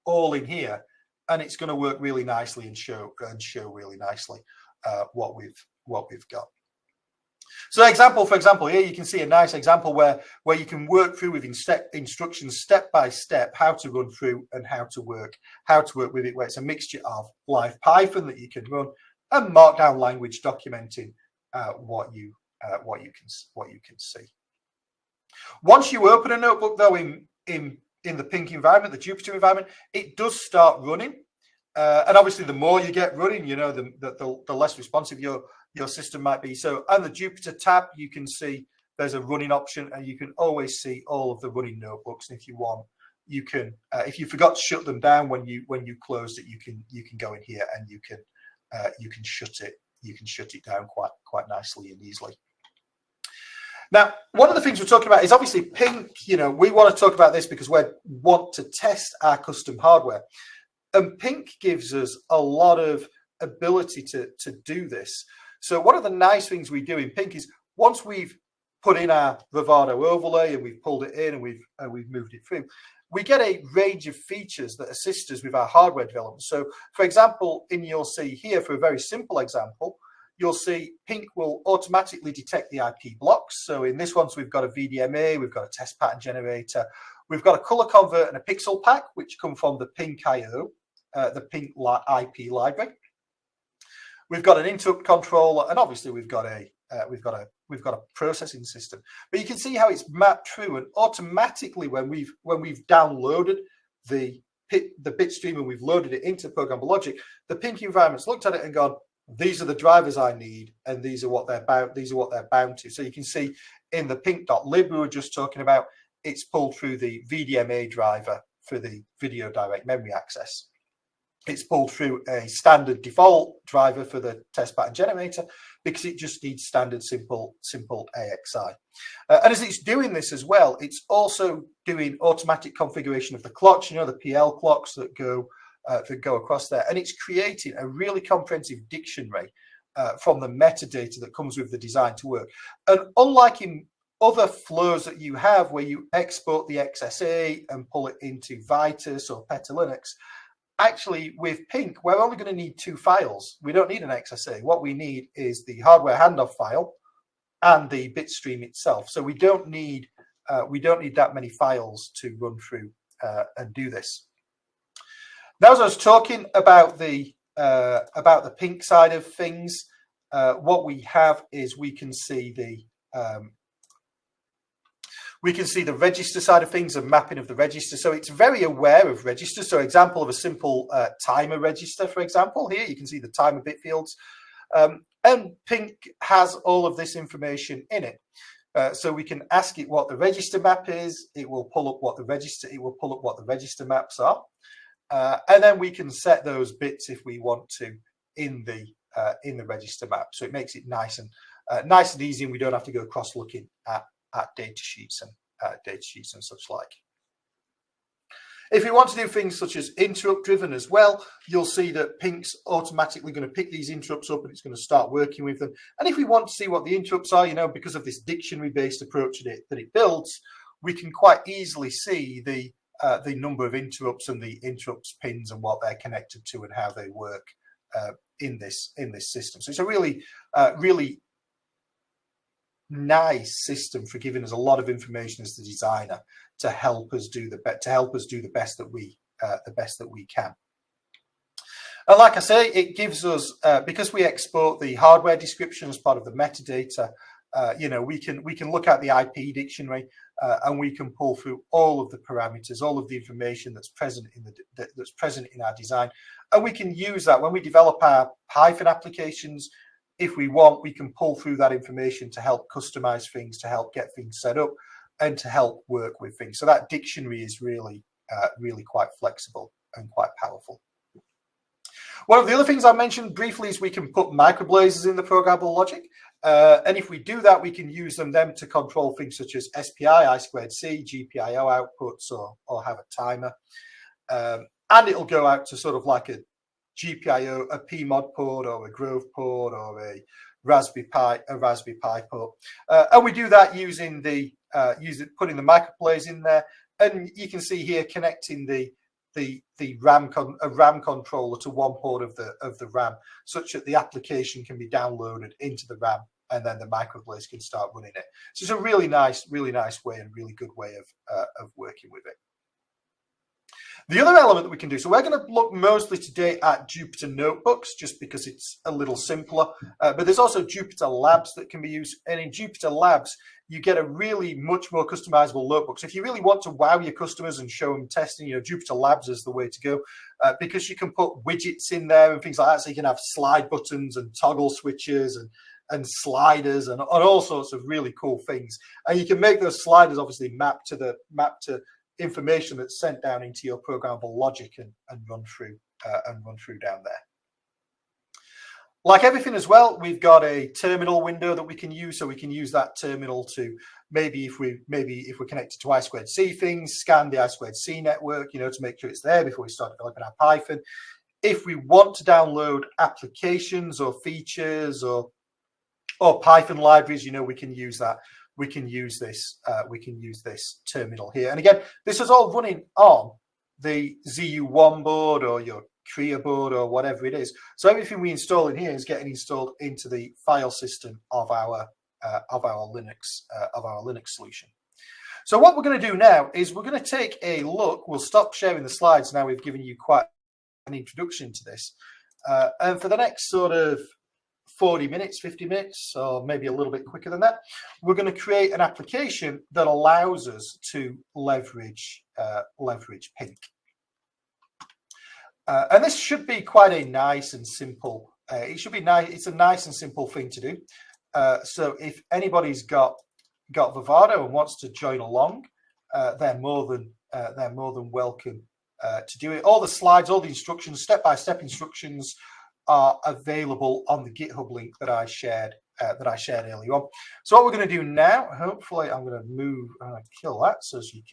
all in here. And it's going to work really nicely and show really nicely what we've got. So for example, here you can see a nice example where you can work through with instructions step by step how to run through and how to work with it, where it's a mixture of live Python that you can run and markdown language documenting what you can see. Once you open a notebook, though, in the Pink environment, the Jupyter environment, it does start running. And obviously, the more you get running, the less responsive your system might be. So on the Jupyter tab, you can see there's a running option, and you can always see all of the running notebooks. And if you want, you can, if you forgot to shut them down when you closed it, you can go in here and you can shut it down quite nicely and easily. Now, one of the things we're talking about is obviously Pink. You know, we want to talk about this because we want to test our custom hardware. And Pink gives us a lot of ability to do this. So one of the nice things we do in Pink is once we've put in our Vivado overlay and we've pulled it in and we've moved it through, we get a range of features that assist us with our hardware development. So, for example, you'll see here, for a very simple example, you'll see Pink will automatically detect the IP blocks. So in this one, we've got a VDMA, we've got a test pattern generator, we've got a color convert and a pixel pack, which come from the Pink IO, the Pink IP library. We've got an interrupt controller, and obviously we've got a processing system. But you can see how it's mapped through, and automatically when we've downloaded the bit stream and we've loaded it into programmable logic, the Pink environment's looked at it and gone, these are the drivers I need, and these are what they're bound to. So you can see in the pink.lib we were just talking about, it's pulled through the VDMA driver for the video direct memory access. It's pulled through a standard default driver for the test pattern generator because it just needs standard simple AXI. And as it's doing this as well, it's also doing automatic configuration of the clocks, you know, the PL clocks that go across there. And it's creating a really comprehensive dictionary from the metadata that comes with the design to work. And unlike in other flows that you have where you export the XSA and pull it into Vitis or PetaLinux, actually, with Pink, we're only going to need 2 files. We don't need an XSA. What we need is the hardware handoff file and the bit stream itself. So we don't need that many files to run through and do this. Now, as I was talking about the Pink side of things, what we have is we can see the register side of things and mapping of the register. So it's very aware of registers. So example of a simple timer register, for example, here you can see the timer bit fields. And Pink has all of this information in it. So we can ask it what the register map is. It will pull up what the register maps are. And then we can set those bits if we want to in the register map. So it makes it nice and easy, and we don't have to go across looking at data sheets and such like. If you want to do things such as interrupt driven as well, you'll see that Pink's automatically going to pick these interrupts up and it's going to start working with them. And if we want to see what the interrupts are, you know, because of this dictionary based approach that it builds, we can quite easily see the number of interrupts and the interrupts pins and what they're connected to and how they work in this system. So it's a really nice system for giving us a lot of information as the designer to help us do the best that we can. And like I say, it gives us because we export the hardware description as part of the metadata. You know, we can look at the IP dictionary and we can pull through all of the parameters, all of the information that's present in our design, and we can use that when we develop our Python applications. If we want, we can pull through that information to help customize things, to help get things set up, and to help work with things. So that dictionary is really quite flexible and quite powerful. One of the other things I mentioned briefly is we can put microblazers in the programmable logic. And if we do that, we can use them to control things such as SPI, I2C, GPIO outputs, or have a timer. And it'll go out to sort of like a GPIO, a PMOD port, or a Grove port, or a Raspberry Pi port. And we do that using putting the microplays in there. And you can see here connecting the RAM controller to one port of the RAM, such that the application can be downloaded into the RAM, and then the microplays can start running it. So it's a really nice way and really good way of working with it. The other element that we can do, so we're going to look mostly today at Jupyter Notebooks, just because it's a little simpler, but there's also Jupyter Labs that can be used. And in Jupyter Labs, you get a really much more customizable notebook. So if you really want to wow your customers and show them testing, you know, Jupyter Labs is the way to go, because you can put widgets in there and things like that. So you can have slide buttons and toggle switches and sliders and all sorts of really cool things. And you can make those sliders obviously map to information that's sent down into your programmable logic and run through down there. Like everything as well, we've got a terminal window that we can use, so we can use that terminal to maybe if we're connected to I2C things, scan the I2C network, to make sure it's there before we start developing our Python. If we want to download applications or features or Python libraries, we can use that. We can use this. We can use this terminal here. And again, this is all running on the ZU1 board or your Kria board or whatever it is. So everything we install in here is getting installed into the file system of our Linux solution. So what we're going to do now is we're going to take a look. We'll stop sharing the slides now. We've given you quite an introduction to this, and for the next sort of 40 minutes, 50 minutes, or maybe a little bit quicker than that, we're going to create an application that allows us to leverage Pink. And this should be quite a nice and simple. It should be nice. It's a nice and simple thing to do. So if anybody's got Vivado and wants to join along, they're more than welcome to do it. All the slides, all the instructions, step-by-step instructions are available on the GitHub link that I shared earlier on. So what we're going to do now, hopefully I'm going to move and kill that so you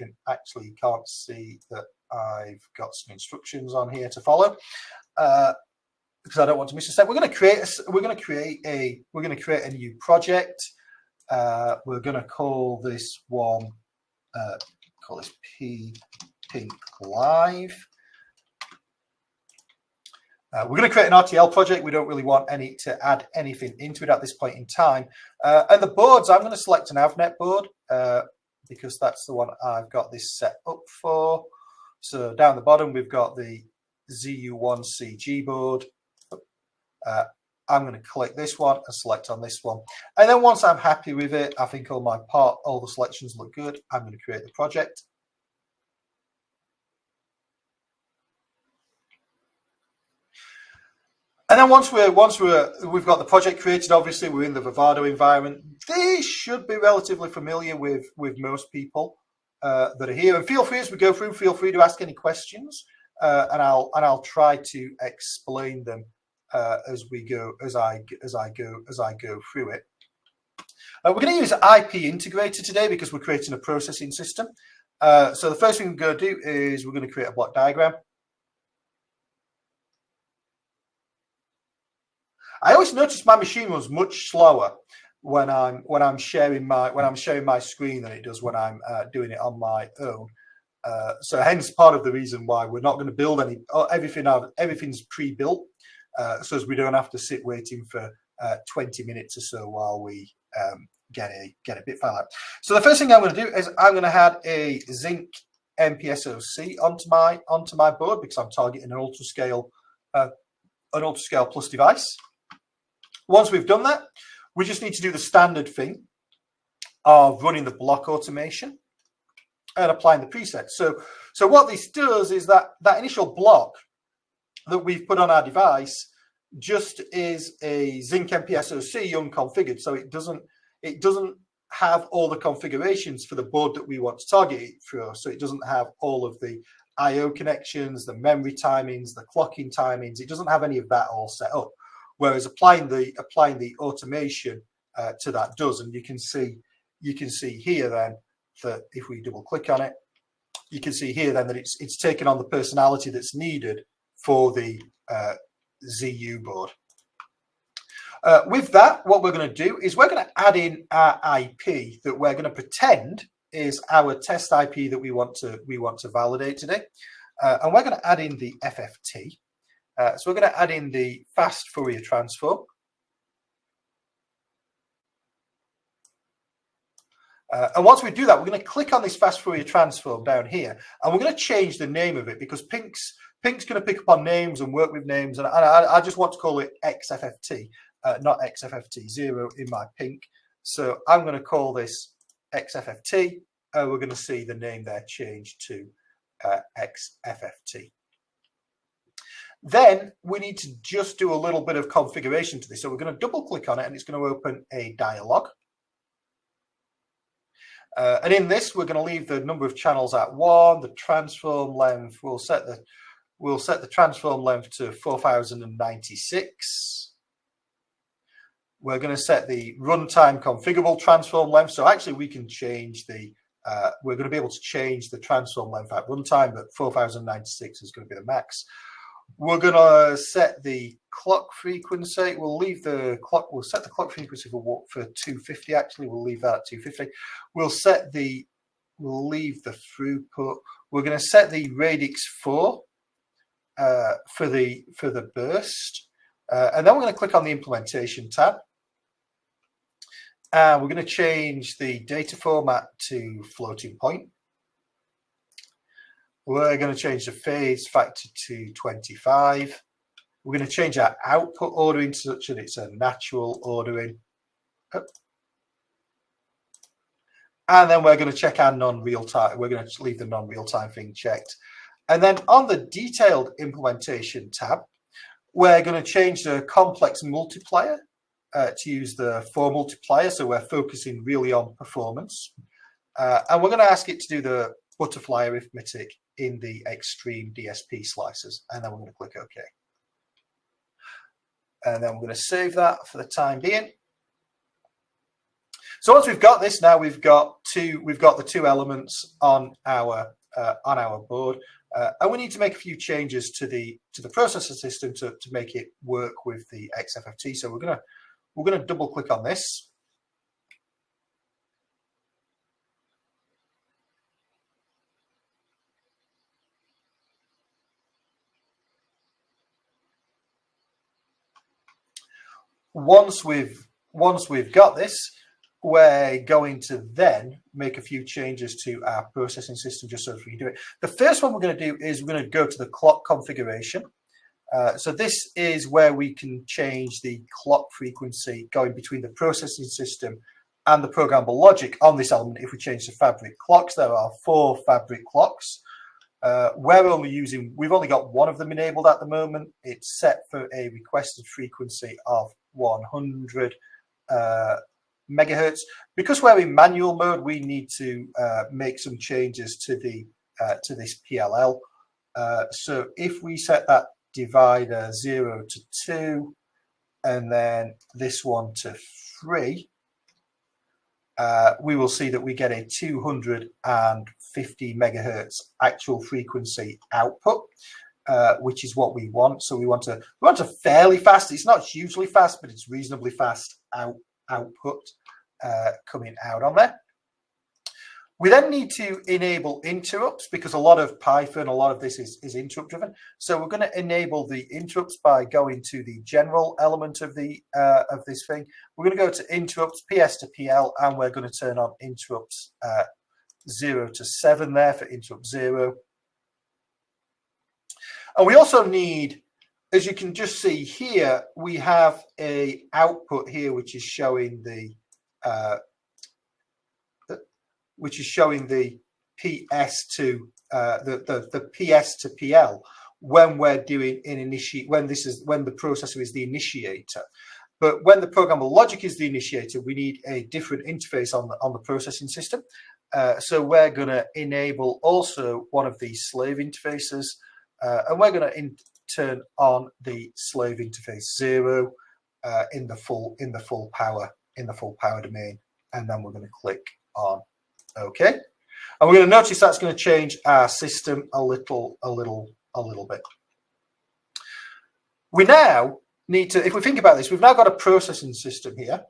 can't see that I've got some instructions on here to follow, because I don't want to miss a step. We're going to create a new project. We're going to call this one Pink Live. We're going to create an RTL project. We don't really want to add anything into it at this point in time. And the boards, I'm going to select an AVNet board because that's the one I've got this set up for. So down the bottom, we've got the ZU1CG board. I'm going to click this one and select on this one. And then once I'm happy with it, I think all the selections look good, I'm going to create the project. And then once we've got the project created, obviously we're in the Vivado environment. This should be relatively familiar with most people that are here. And feel free as we go through, feel free to ask any questions, and I'll try to explain them as I go through it. We're going to use IP Integrator today because we're creating a processing system. So the first thing we're going to do is we're going to create a block diagram. I always notice my machine runs much slower when I'm sharing my screen than it does when I'm doing it on my own. So hence part of the reason why we're not going to build everything's pre-built, so as we don't have to sit waiting for 20 minutes or so while we get a bit file out. So the first thing I'm going to do is I'm going to add a Zinc MPSoC onto my board because I'm targeting an UltraScale Plus device. Once we've done that, we just need to do the standard thing of running the block automation and applying the presets. So what this does is that initial block that we've put on our device just is a Zinc MPSoC unconfigured. So it doesn't have all the configurations for the board that we want to target it through. So it doesn't have all of the IO connections, the memory timings, the clocking timings. It doesn't have any of that all set up. Whereas applying the automation to that does, and you can see here then that if we double click on it, you can see here then that it's taken on the personality that's needed for the ZU board. With that, what we're going to do is we're going to add in our IP that we're going to pretend is our test IP that we want to validate today, and we're going to add in the FFT. So we're going to add in the fast Fourier transform. And once we do that, we're going to click on this fast Fourier transform down here, and we're going to change the name of it because Pink's going to pick up on names and work with names, and I just want to call it XFFT, not XFFT0 in my Pink. So I'm going to call this XFFT, and we're going to see the name there change to XFFT. Then we need to just do a little bit of configuration to this. So we're going to double click on it and it's going to open a dialog. And in this, we're going to leave the number of channels at 1, the transform length, we'll set the transform length to 4096. We're going to set the runtime configurable transform length. So actually we can change the, we're going to be able to change the transform length at runtime, but 4096 is going to be the max. We're going to set the clock frequency. We'll leave the clock, we'll set the clock frequency for 250 actually. We'll leave that at 250. We'll leave the throughput. We're going to set the radix 4 for the burst. And then we're going to click on the implementation tab. And we're going to change the data format to floating point. We're going to change the phase factor to 25. We're going to change our output ordering such that it's a natural ordering. And then we're going to check our non-real time. We're going to leave the non-real time thing checked. And then on the detailed implementation tab, we're going to change the complex multiplier to use the 4 multiplier. So we're focusing really on performance. And we're going to ask it to do the butterfly arithmetic in the extreme DSP slices. And then we're going to click OK. And then we're going to save that for the time being. So once we've got this, now we've got the 2 elements on our board, and we need to make a few changes to the processor system to make it work with the XFFT. So we're gonna double click on this. Once we've got this, we're going to then make a few changes to our processing system just so we can do it. The first one we're going to do is we're going to go to the clock configuration. So this is where we can change the clock frequency going between the processing system and the programmable logic on this element. If we change the fabric clocks, there are 4 fabric clocks. We've only got one of them enabled at the moment. It's set for a requested frequency of 100 megahertz. Because we're in manual mode, we need to make some changes to this PLL. So if we set that divider 0 to 2 and then this one to 3, we will see that we get a 250 megahertz actual frequency output, which is what we want. So we want a fairly fast, it's not hugely fast, but it's reasonably fast output coming out on there. We then need to enable interrupts because a lot of Python, a lot of this is interrupt driven. So we're going to enable the interrupts by going to the general element of this thing. We're going to go to interrupts, PS to PL, and we're going to turn on interrupts 0 to 7 there for interrupt 0. And we also need, as you can just see here, we have a output here which is showing the PS to the PS to PL when we're doing when the processor is the initiator. But when the programmable logic is the initiator, we need a different interface on the processing system. So we're going to enable also one of these slave interfaces, and we're going to turn on the slave interface 0 in the full power domain, and then we're going to click on OK. And we're going to notice that's going to change our system a little bit. We now need to, if we think about this, we've now got a processing system here.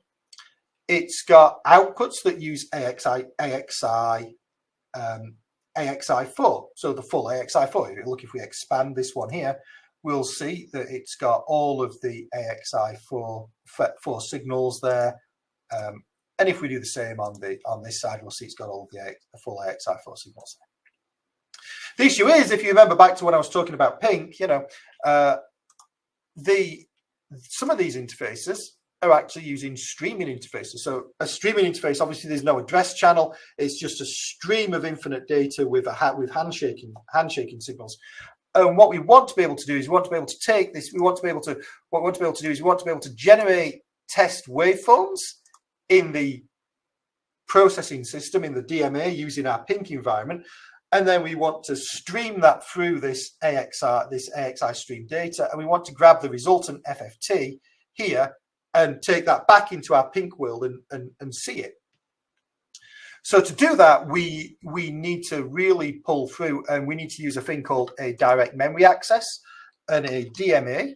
It's got outputs that use AXI4, so the full AXI4. Look, if we expand this one here, we'll see that it's got all of the AXI4 signals there. And if we do the same on this side, we'll see it's got all of the full AXI4 signals there. The issue is, if you remember back to when I was talking about Pink, some of these interfaces are actually using streaming interfaces. So a streaming interface, obviously there's no address channel. It's just a stream of infinite data with handshaking signals. And what we want to be able to do is we want to be able to take this, we want to be able to generate test waveforms in the processing system, in the DMA, using our Pink environment, and then we want to stream that through this AXI stream data, and we want to grab the resultant FFT here and take that back into our PINC world and see it. So to do that, we need to really pull through, and we need to use a thing called a direct memory access and a DMA.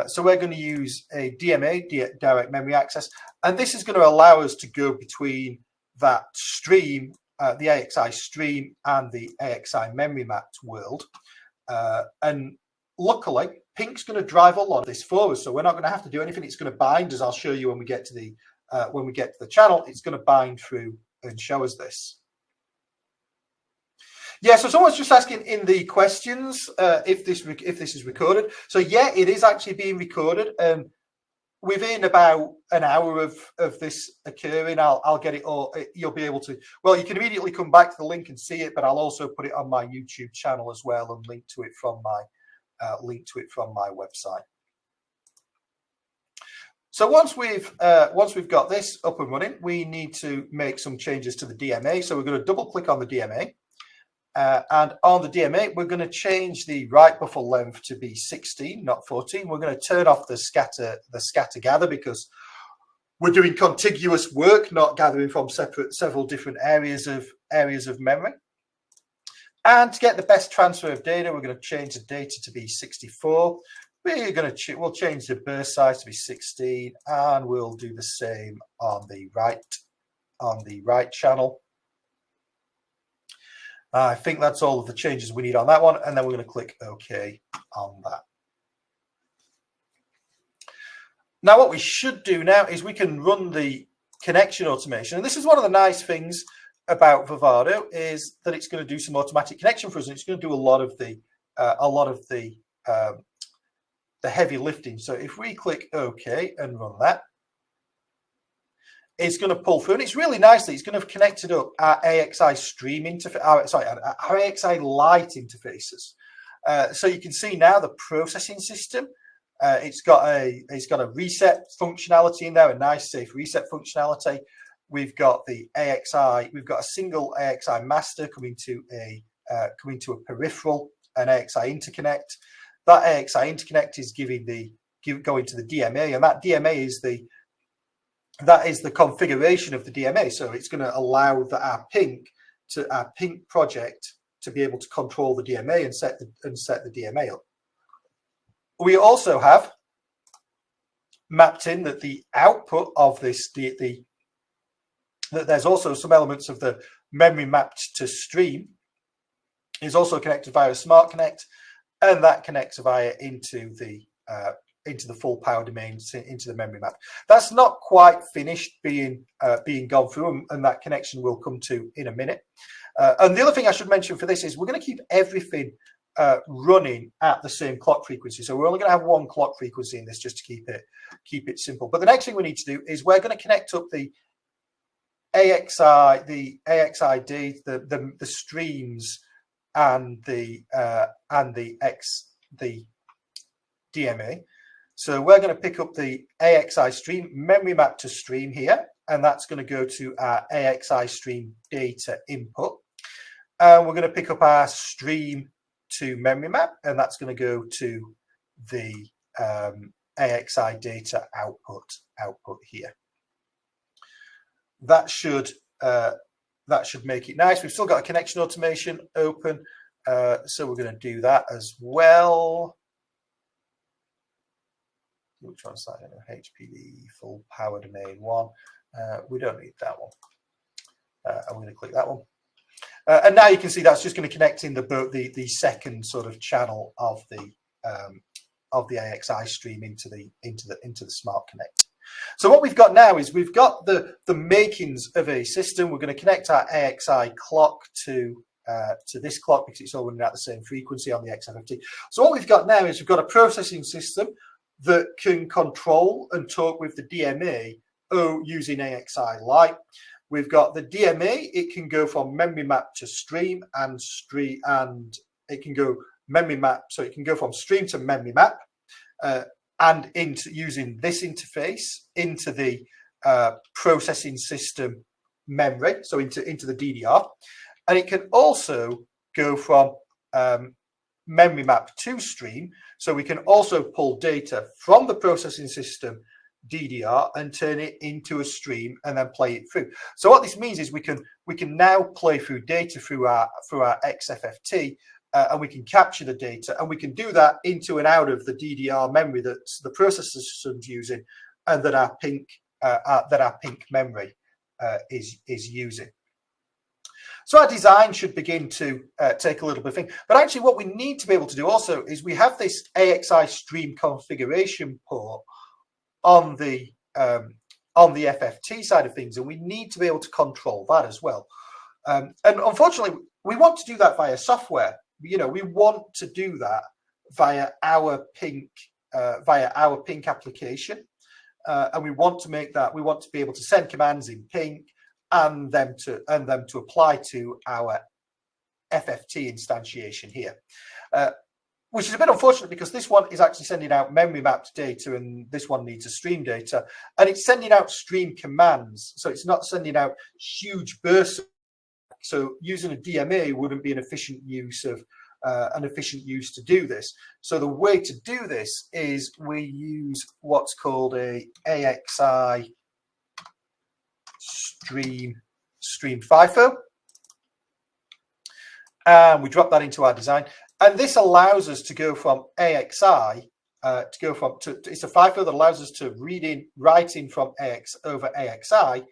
So we're going to use a DMA, direct memory access, and this is going to allow us to go between that stream, the AXI stream, and the AXI memory mapped world. And luckily, PINC's going to drive a lot of this for us, so we're not going to have to do anything. It's going to bind, as I'll show you when we get to the channel. It's going to bind through and show us this. Yeah, so someone's just asking in the questions if this is recorded. So yeah, it is actually being recorded. Within about an hour of this occurring, I'll get it all. You'll be able to. Well, you can immediately come back to the link and see it, but I'll also put it on my YouTube channel as well and link to it from my website. So once we've got this up and running, we need to make some changes to the DMA. So we're going to double click on the DMA. And on the DMA, we're going to change the write buffer length to be 16, not 14. We're going to turn off the scatter gather, because we're doing contiguous work, not gathering from several different areas of memory. And to get the best transfer of data, we're going to change the data to be 64. We'll change the burst size to be 16, and we'll do the same on the write channel. I think that's all of the changes we need on that one, and then we're going to click OK on that. Now, what we should do now is we can run the connection automation, and this is one of the nice things about Vivado, is that it's going to do some automatic connection for us, and it's going to do a lot of the heavy lifting. So if we click OK and run that, it's going to pull through, and it's really nicely. It's going to have connected up our AXI stream interface, our AXI Lite interfaces. So you can see now the processing system. It's got a reset functionality in there, a nice safe reset functionality. We've got the AXI. We've got a single AXI master coming to a peripheral, an AXI interconnect. That AXI interconnect is going to the DMA, and that DMA is the configuration of the DMA. So it's going to allow our PINC project to be able to control the DMA and set the DMA up. We also have mapped in that the output of this that there's also some elements of the memory mapped to stream is also connected via a Smart Connect, and that connects via into the full power domain, into the memory map. That's not quite finished being gone through, and that connection will come to in a minute. And the other thing I should mention for this is we're going to keep everything running at the same clock frequency. So we're only going to have one clock frequency in this, just to keep it simple. But the next thing we need to do is we're going to connect up the AXI, the AXID, the streams, and the DMA. So we're going to pick up the AXI stream, memory map to stream here, and that's going to go to our AXI stream data input. And we're going to pick up our stream to memory map, and that's going to go to the AXI data output here. That should make it nice. We've still got a connection automation open, so we're going to do that as well. Which one's that? HPD full power domain 1. We don't need that one. I'm going to click that one. And now you can see that's just going to connect in the second sort of channel of the AXI stream into the Smart Connect. So what we've got now is we've got the makings of a system. We're going to connect our AXI clock to this clock because it's all running at the same frequency on the XFFT. So what we've got now is we've got a processing system that can control and talk with the DMA using AXI Lite. We've got the DMA. It can go from memory map to stream, and it can go memory map. So it can go from stream to memory map, and into using this interface into the processing system memory, so into the DDR, and it can also go from memory map to stream. So we can also pull data from the processing system DDR and turn it into a stream and then play it through. So what this means is we can now play through data through our XFFT, and we can capture the data, and we can do that into and out of the DDR memory that the processor system's using, and that our PINC memory is using. So our design should begin to take a little bit of thing. But actually what we need to be able to do also is we have this AXI stream configuration port on the FFT side of things, and we need to be able to control that as well. And unfortunately, we want to do that via software. We want to do that via our PINC application, and we want to be able to send commands in PINC and them to apply to our FFT instantiation here, which is a bit unfortunate because this one is actually sending out memory mapped data, and this one needs a stream data, and it's sending out stream commands, so it's not sending out huge bursts. So using a DMA wouldn't be an efficient use to do this. So the way to do this is we use what's called a AXI stream FIFO, and we drop that into our design, and this allows us to go from AXI it's a FIFO that allows us to write in from AX over AXI,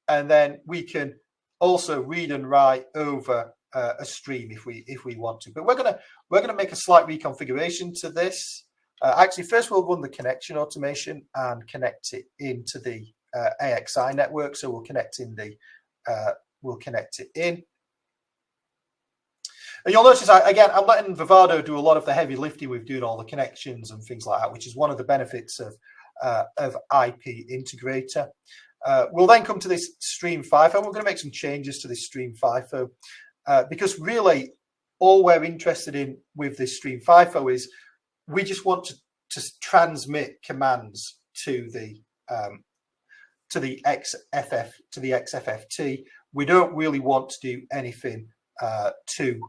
and then we can also read and write over a stream if we want to. But we're gonna make a slight reconfiguration to this. Actually, first we'll run the connection automation and connect it into the AXI network. So we'll connect it in. And you'll notice, again, I'm letting Vivado do a lot of the heavy lifting with doing all the connections and things like that, which is one of the benefits of IP Integrator. We'll then come to this stream FIFO. We're going to make some changes to this stream FIFO because really all we're interested in with this stream FIFO is we just want to transmit commands to the XFFT. We don't really want to do anything too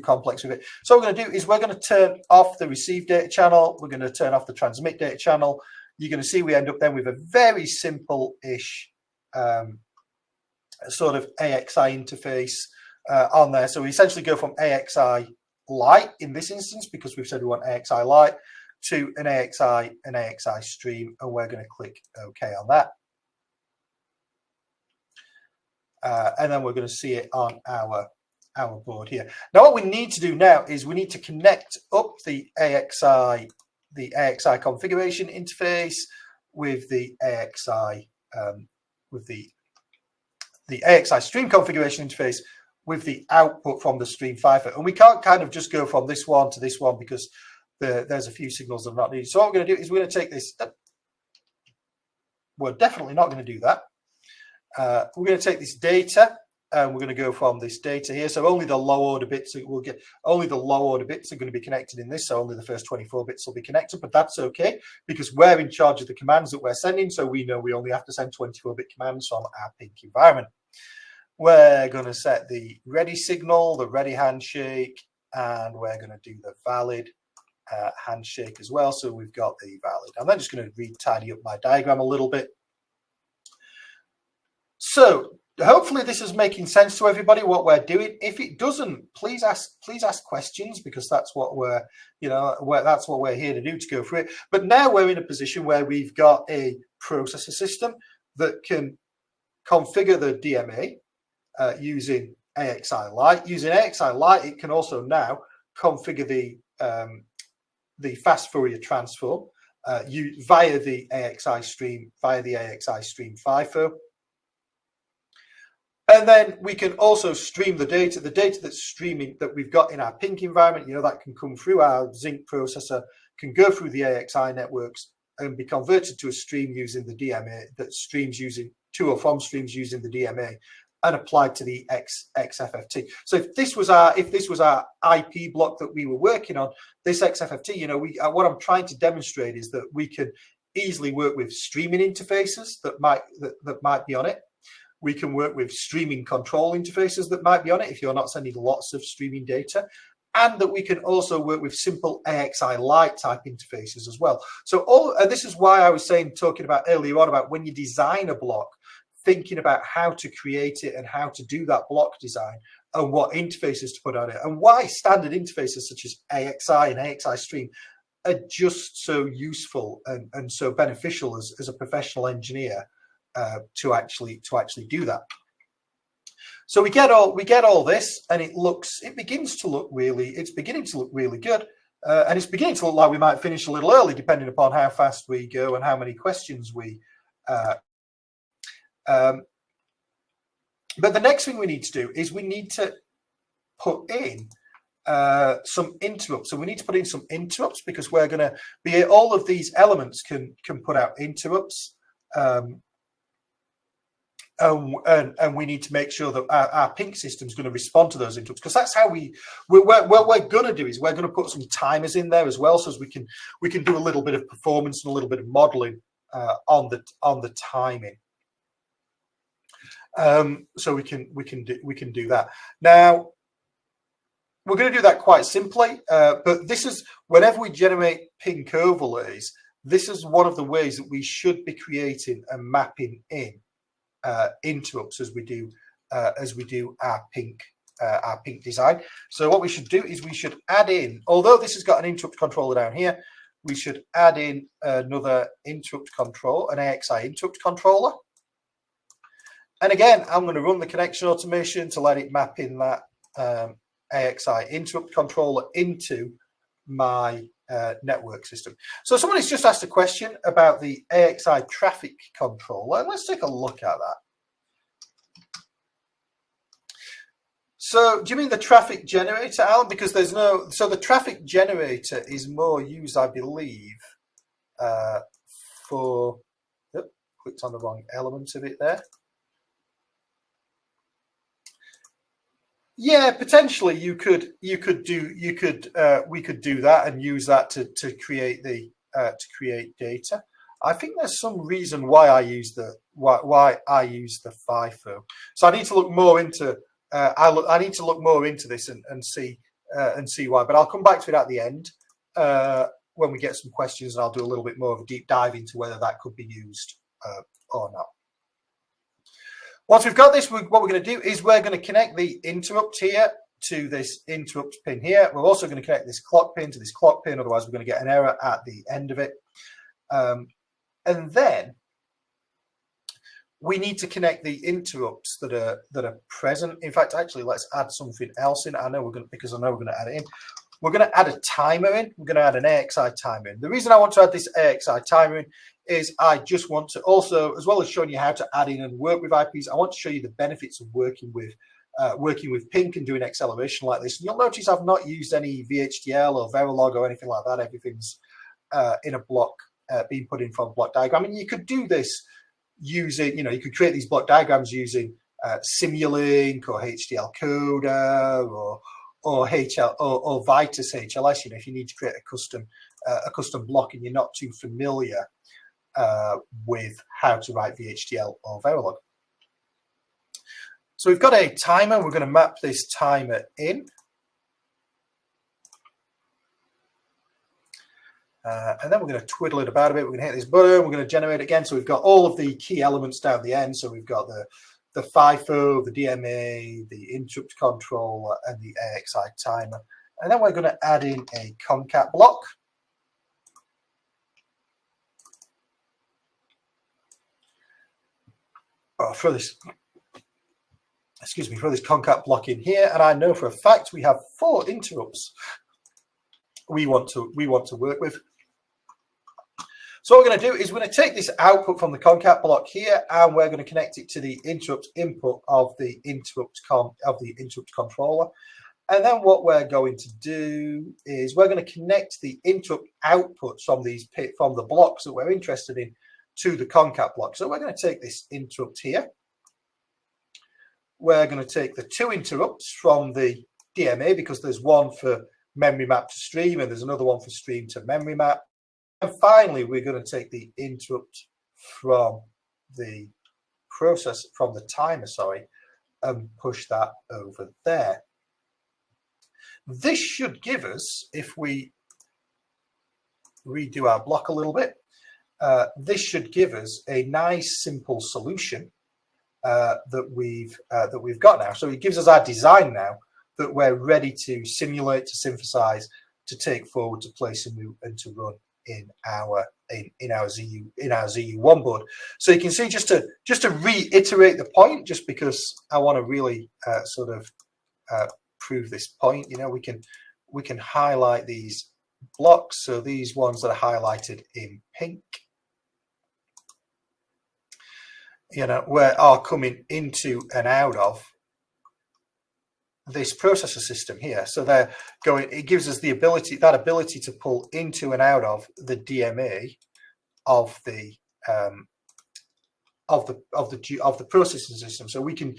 complex with it. So what we're going to do is we're going to turn off the receive data channel. We're going to turn off the transmit data channel. You're going to see we end up then with a very simple-ish sort of AXI interface on there. So we essentially go from AXI Lite in this instance, because we've said we want AXI Lite, to an AXI stream, and we're going to click OK on that. And then we're going to see it on our board here. Now what we need to do now is we need to connect up the AXI configuration interface with the AXI the AXI stream configuration interface with the output from the stream FIFO. And we can't kind of just go from this one to this one because there's a few signals that are not needed. So what we're going to do is we're going to take this. We're definitely not going to do that. We're going to take this data and we're going to go from this data here. So only the low order bits we'll get. Only the low order bits are going to be connected in this. So only the first 24 bits will be connected, but that's okay because we're in charge of the commands that we're sending. So we know we only have to send 24-bit commands from our PINC environment. We're going to set the ready signal, the ready handshake, and we're going to do the valid handshake as well. So we've got the valid. I'm then just going to tidy up my diagram a little bit. So hopefully this is making sense to everybody what we're doing. If it doesn't, please ask questions because that's what we're here to do, to go through it. But now we're in a position where we've got a processor system that can configure the DMA using AXI Lite. Using AXI Lite, it can also now configure the fast Fourier transform via the AXI stream FIFO. And then we can also stream the data that's streaming that we've got in our PINC environment. That can come through our Zynq processor, can go through the AXI networks and be converted to a stream using the DMA that streams using to or from streams using the DMA and applied to the XFFT. So if this was our IP block that we were working on, this XFFT, what I'm trying to demonstrate is that we can easily work with streaming interfaces that might be on it. We can work with streaming control interfaces that might be on it if you're not sending lots of streaming data. and that we can also work with simple AXI Lite type interfaces as well. So this is why I was talking about earlier on about when you design a block, thinking about how to create it and how to do that block design and what interfaces to put on it, and why standard interfaces such as AXI and AXI Stream are just so useful and so beneficial as a professional engineer to actually do that. So we get all this, and it's beginning to look really good, and it's beginning to look like we might finish a little early, depending upon how fast we go and how many questions we. But the next thing we need to do is we need to put in some interrupts. So we need to put in some interrupts because we're going to be all of these elements can put out interrupts. And we need to make sure that our pink system is going to respond to those interrupts, because that's how what we're going to do is we're going to put some timers in there as well, so as we can do a little bit of performance and a little bit of modeling on the timing. So we can do that. Now we're going to do that quite simply, but this is whenever we generate pink overlays, this is one of the ways that we should be creating and mapping in interrupts as we do our pink design. So what we should do is we should add in, although this has got an interrupt controller down here, we should add in another interrupt control, an AXI interrupt controller. And again, I'm going to run the connection automation to let it map in that AXI interrupt controller into my network system. So someone has just asked a question about the AXI traffic controller. Let's take a look at that. So do you mean the traffic generator, Alan? Because there's no, so the traffic generator is more used, I believe, for, clicked on the wrong element of it there. Yeah, potentially we could do that and use that to create data. I think there's some reason why I use the FIFO. So I need to look more into I need to look more into this and see why. But I'll come back to it at the end when we get some questions, and I'll do a little bit more of a deep dive into whether that could be used or not. Once we've got this, what we're going to do is we're going to connect the interrupt here to this interrupt pin here. We're also going to connect this clock pin to this clock pin, otherwise we're going to get an error at the end of it. And then we need to connect the interrupts that are present. In fact, actually, let's add something else in. I know we're going to add it in. We're going to add a timer in. We're going to add an AXI timer in. The reason I want to add this AXI timer in is I just want to also, as well as showing you how to add in and work with IPs, I want to show you the benefits of working with Pink and doing acceleration like this. And you'll notice I've not used any VHDL or Verilog or anything like that. Everything's in a block, being put in from a block diagram. And you could do this using, you could create these block diagrams using Simulink or HDL Coder or Vitus HLS. If you need to create a custom block and you're not too familiar with how to write VHDL or Verilog. So we've got a timer. We're going to map this timer in. And then we're going to twiddle it about a bit. We're going to hit this button. We're going to generate again. So we've got all of the key elements down the end. So we've got the FIFO, the DMA, the interrupt controller, and the AXI timer. And then we're going to add in a concat block. Throw this concat block in here, and I know for a fact we have 4 interrupts we want to work with. So what we're going to do is we're going to take this output from the concat block here, and we're going to connect it to the interrupt input of the interrupt controller. And then what we're going to do is we're going to connect the interrupt outputs from the blocks that we're interested in to the concat block. So we're going to take this interrupt here. We're going to take the 2 interrupts from the DMA, because there's one for memory map to stream and there's another one for stream to memory map. And finally, we're going to take the interrupt from the timer, and push that over there. this should give us, if we redo our block a little bit, this should give us a nice simple solution that we've got now. So it gives us our design now that we're ready to simulate, to synthesize, to take forward, to place and to run in our ZU1 board. So you can see, just to reiterate the point, just because I want to really sort of prove this point, you know, we can highlight these blocks. So these ones that are highlighted in pink, you know, are coming into and out of this processor system here. So they're going, it gives us the ability to pull into and out of the DMA of the processing system. So we can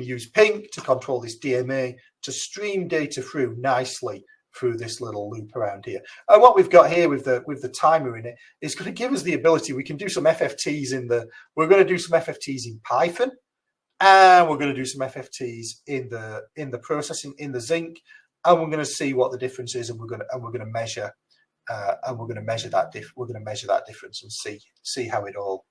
use pink to control this DMA to stream data through nicely through this little loop around here. And what we've got here with the timer in it is going to give us the ability, we can do some FFTs we're going to do some FFTs in Python, and we're going to do some FFTs in the processing in the Zinc, and we're going to see what the difference is, and we're going to measure that difference and see how it all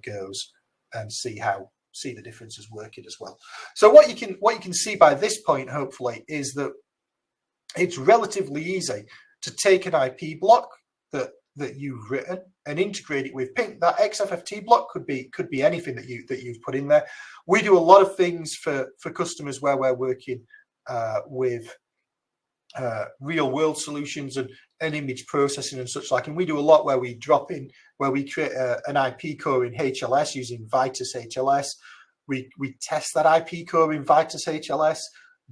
goes, and see the differences working as well. So what you can see by this point, hopefully, is that it's relatively easy to take an IP block that you've written and integrate it with Pink. That XFFT block could be anything that you've put in there. We do a lot of things for customers where we're working with real world solutions and image processing and such like, and we do a lot where we create an IP core in HLS using Vitis HLS. We test that IP core in Vitis HLS.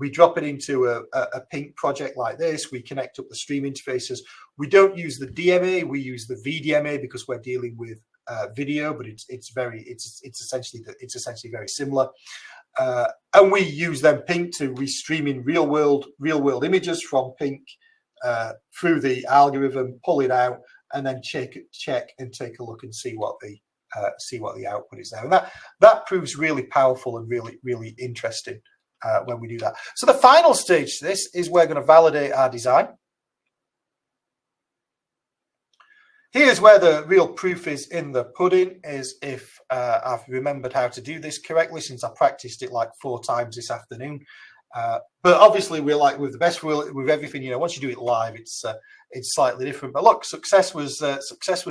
We drop it into a Pink project like this. We connect up the stream interfaces. We don't use the DMA. We use the VDMA because we're dealing with video, but it's essentially very similar. And we use then Pink to restream in real world images from Pink through the algorithm, pull it out, and then check and take a look and see what the output is there. And that proves really powerful and really interesting when we do that. So the final stage to this is we're going to validate our design. Here's where the real proof is in the pudding, is if I've remembered how to do this correctly, since I practiced it like 4 times this afternoon. But obviously, we're like with the best with everything, you know, once you do it live, it's slightly different. But look, success was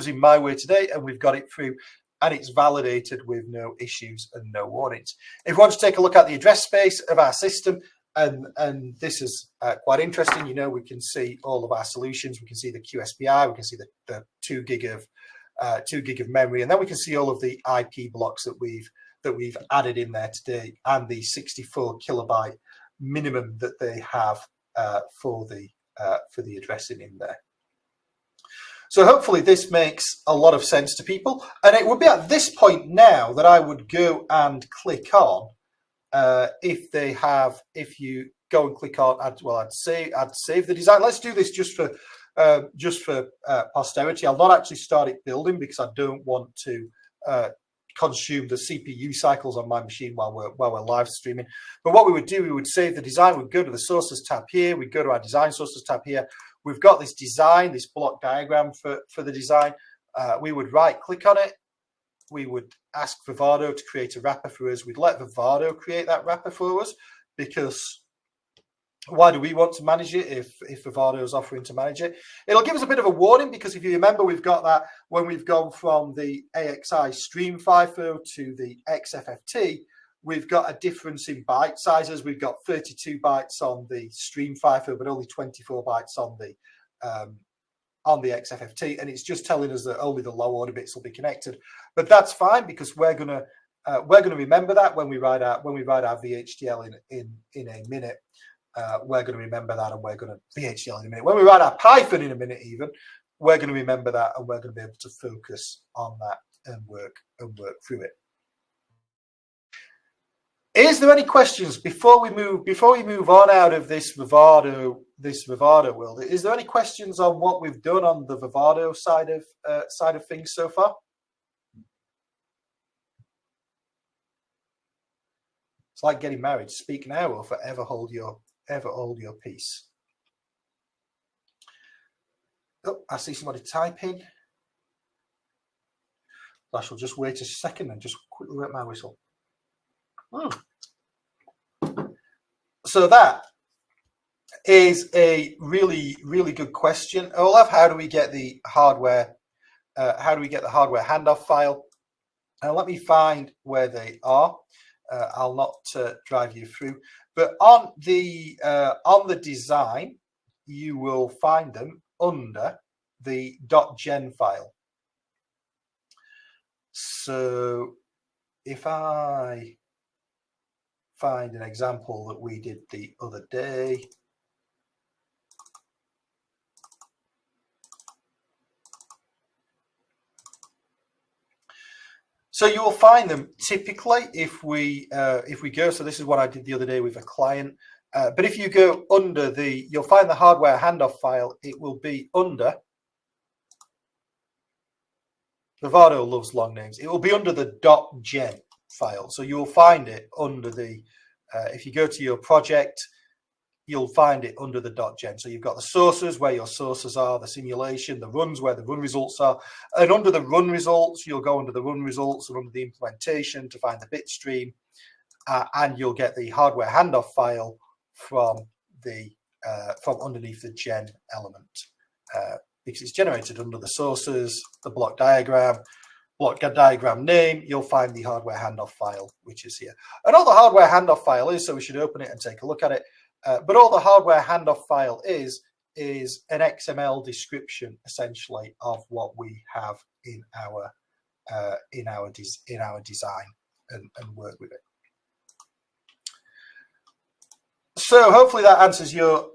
in my way today, and we've got it through, and it's validated with no issues and no warnings. If you want to take a look at the address space of our system, and this is quite interesting, you know, we can see all of our solutions. We can see the QSPI, we can see the 2 gig of memory, and then we can see all of the IP blocks that we've added in there today, and the 64 kilobyte minimum that they have for the addressing in there. So hopefully this makes a lot of sense to people, and it would be at this point now that I would go and click on if you go and click on I'd save the design. Let's do this just for posterity. I'll not actually start it building because I don't want to consume the CPU cycles on my machine while we're live streaming. But what we would do, we would save the design. We'd go to the sources tab here. We'd go to our design sources tab here. We've got this design, this block diagram for the design. We would right click on it. We would ask Vivado to create a wrapper for us. We'd let Vivado create that wrapper for us, because why do we want to manage it if Vivado is offering to manage it? It'll give us a bit of a warning, because if you remember, we've got that when we've gone from the AXI stream FIFO to the XFFT, we've got a difference in byte sizes. We've got 32 bytes on the stream FIFO, but only 24 bytes on the XFFT, and it's just telling us that only the low order bits will be connected. But that's fine, because we're gonna remember that when we write our VHDL in a minute. We're going to remember that, and we're going to VHDL in a minute. When we write our Python in a minute, even, we're going to remember that, and we're going to be able to focus on that and work through it. Is there any questions before we move on out of this Vivado world? Is there any questions on what we've done on the Vivado side of things so far? It's like getting married. Speak now or forever hold your ever hold your peace. Oh, I see somebody typing. I shall just wait a second and just quickly wet my whistle. So that is a really, really good question, Olaf. How do we get the hardware? How do we get the hardware handoff file? Let me find where they are. I'll not drive you through, but on the design, you will find them under the .gen file. So if I find an example that we did the other day, so you will find them typically if we go. So this is what I did the other day with a client. But if you go under you'll find the hardware handoff file. It will be under. Vivado loves long names. It will be under the .gen file. So you will find it under the. If you go to your project, you'll find it under the .gen. So you've got the sources where your sources are, the simulation, the runs where the run results are, and under the run results, you'll go under the run results and under the implementation to find the bit stream, and you'll get the hardware handoff file from underneath the gen element because it's generated under the sources, the block diagram name. You'll find the hardware handoff file, which is here, and all the hardware handoff file is. So we should open it and take a look at it. But all the hardware handoff file is an XML description, essentially, of what we have in our design and work with it. So hopefully that answers your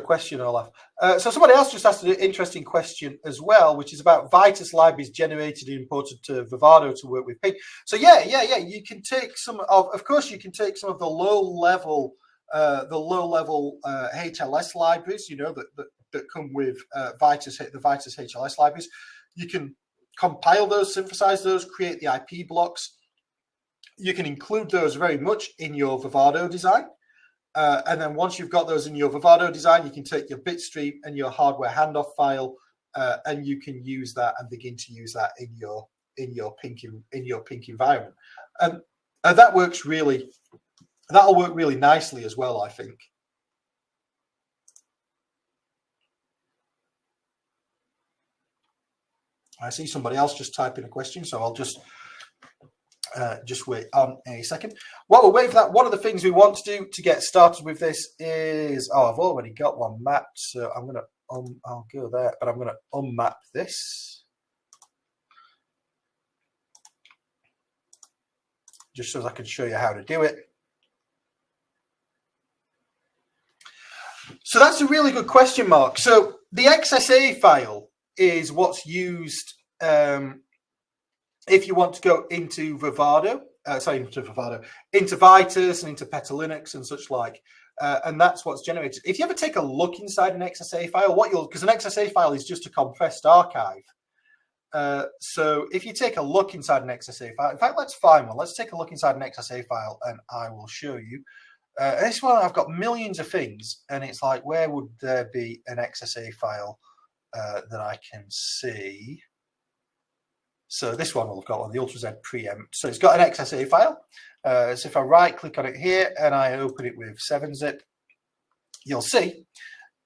question, Olaf. So somebody else just asked an interesting question as well, which is about Vitis libraries generated and imported to Vivado to work with Ping. So yeah, you can take some of course, you can take some of the low level HLS libraries, that come with the Vitis HLS libraries. You can compile those, synthesize those, create the IP blocks. You can include those very much in your Vivado design. And then once you've got those in your Vivado design, you can take your bitstream and your hardware handoff file, and you can use that and begin to use that in your Ping environment. And that works really. That'll work really nicely as well, I think. I see somebody else just typing a question, so I'll just wait on a second. While we're waiting for that, one of the things we want to do to get started with this is, I've already got one mapped, so I'm going to, I'll go there, but I'm going to unmap this. Just so I can show you how to do it. So that's a really good question, Mark. So the XSA file is what's used if you want to go into Vivado, into Vitis and into Petalinux and such like, and that's what's generated. If you ever take a look inside an XSA file, because an XSA file is just a compressed archive. So if you take a look inside an XSA file, in fact, let's find one. Let's take a look inside an XSA file, and I will show you. This one, I've got millions of things, and it's like, where would there be an XSA file that I can see? So this one will have got on the UltraZ preempt. So it's got an XSA file. So if I right click on it here and I open it with 7-zip, you'll see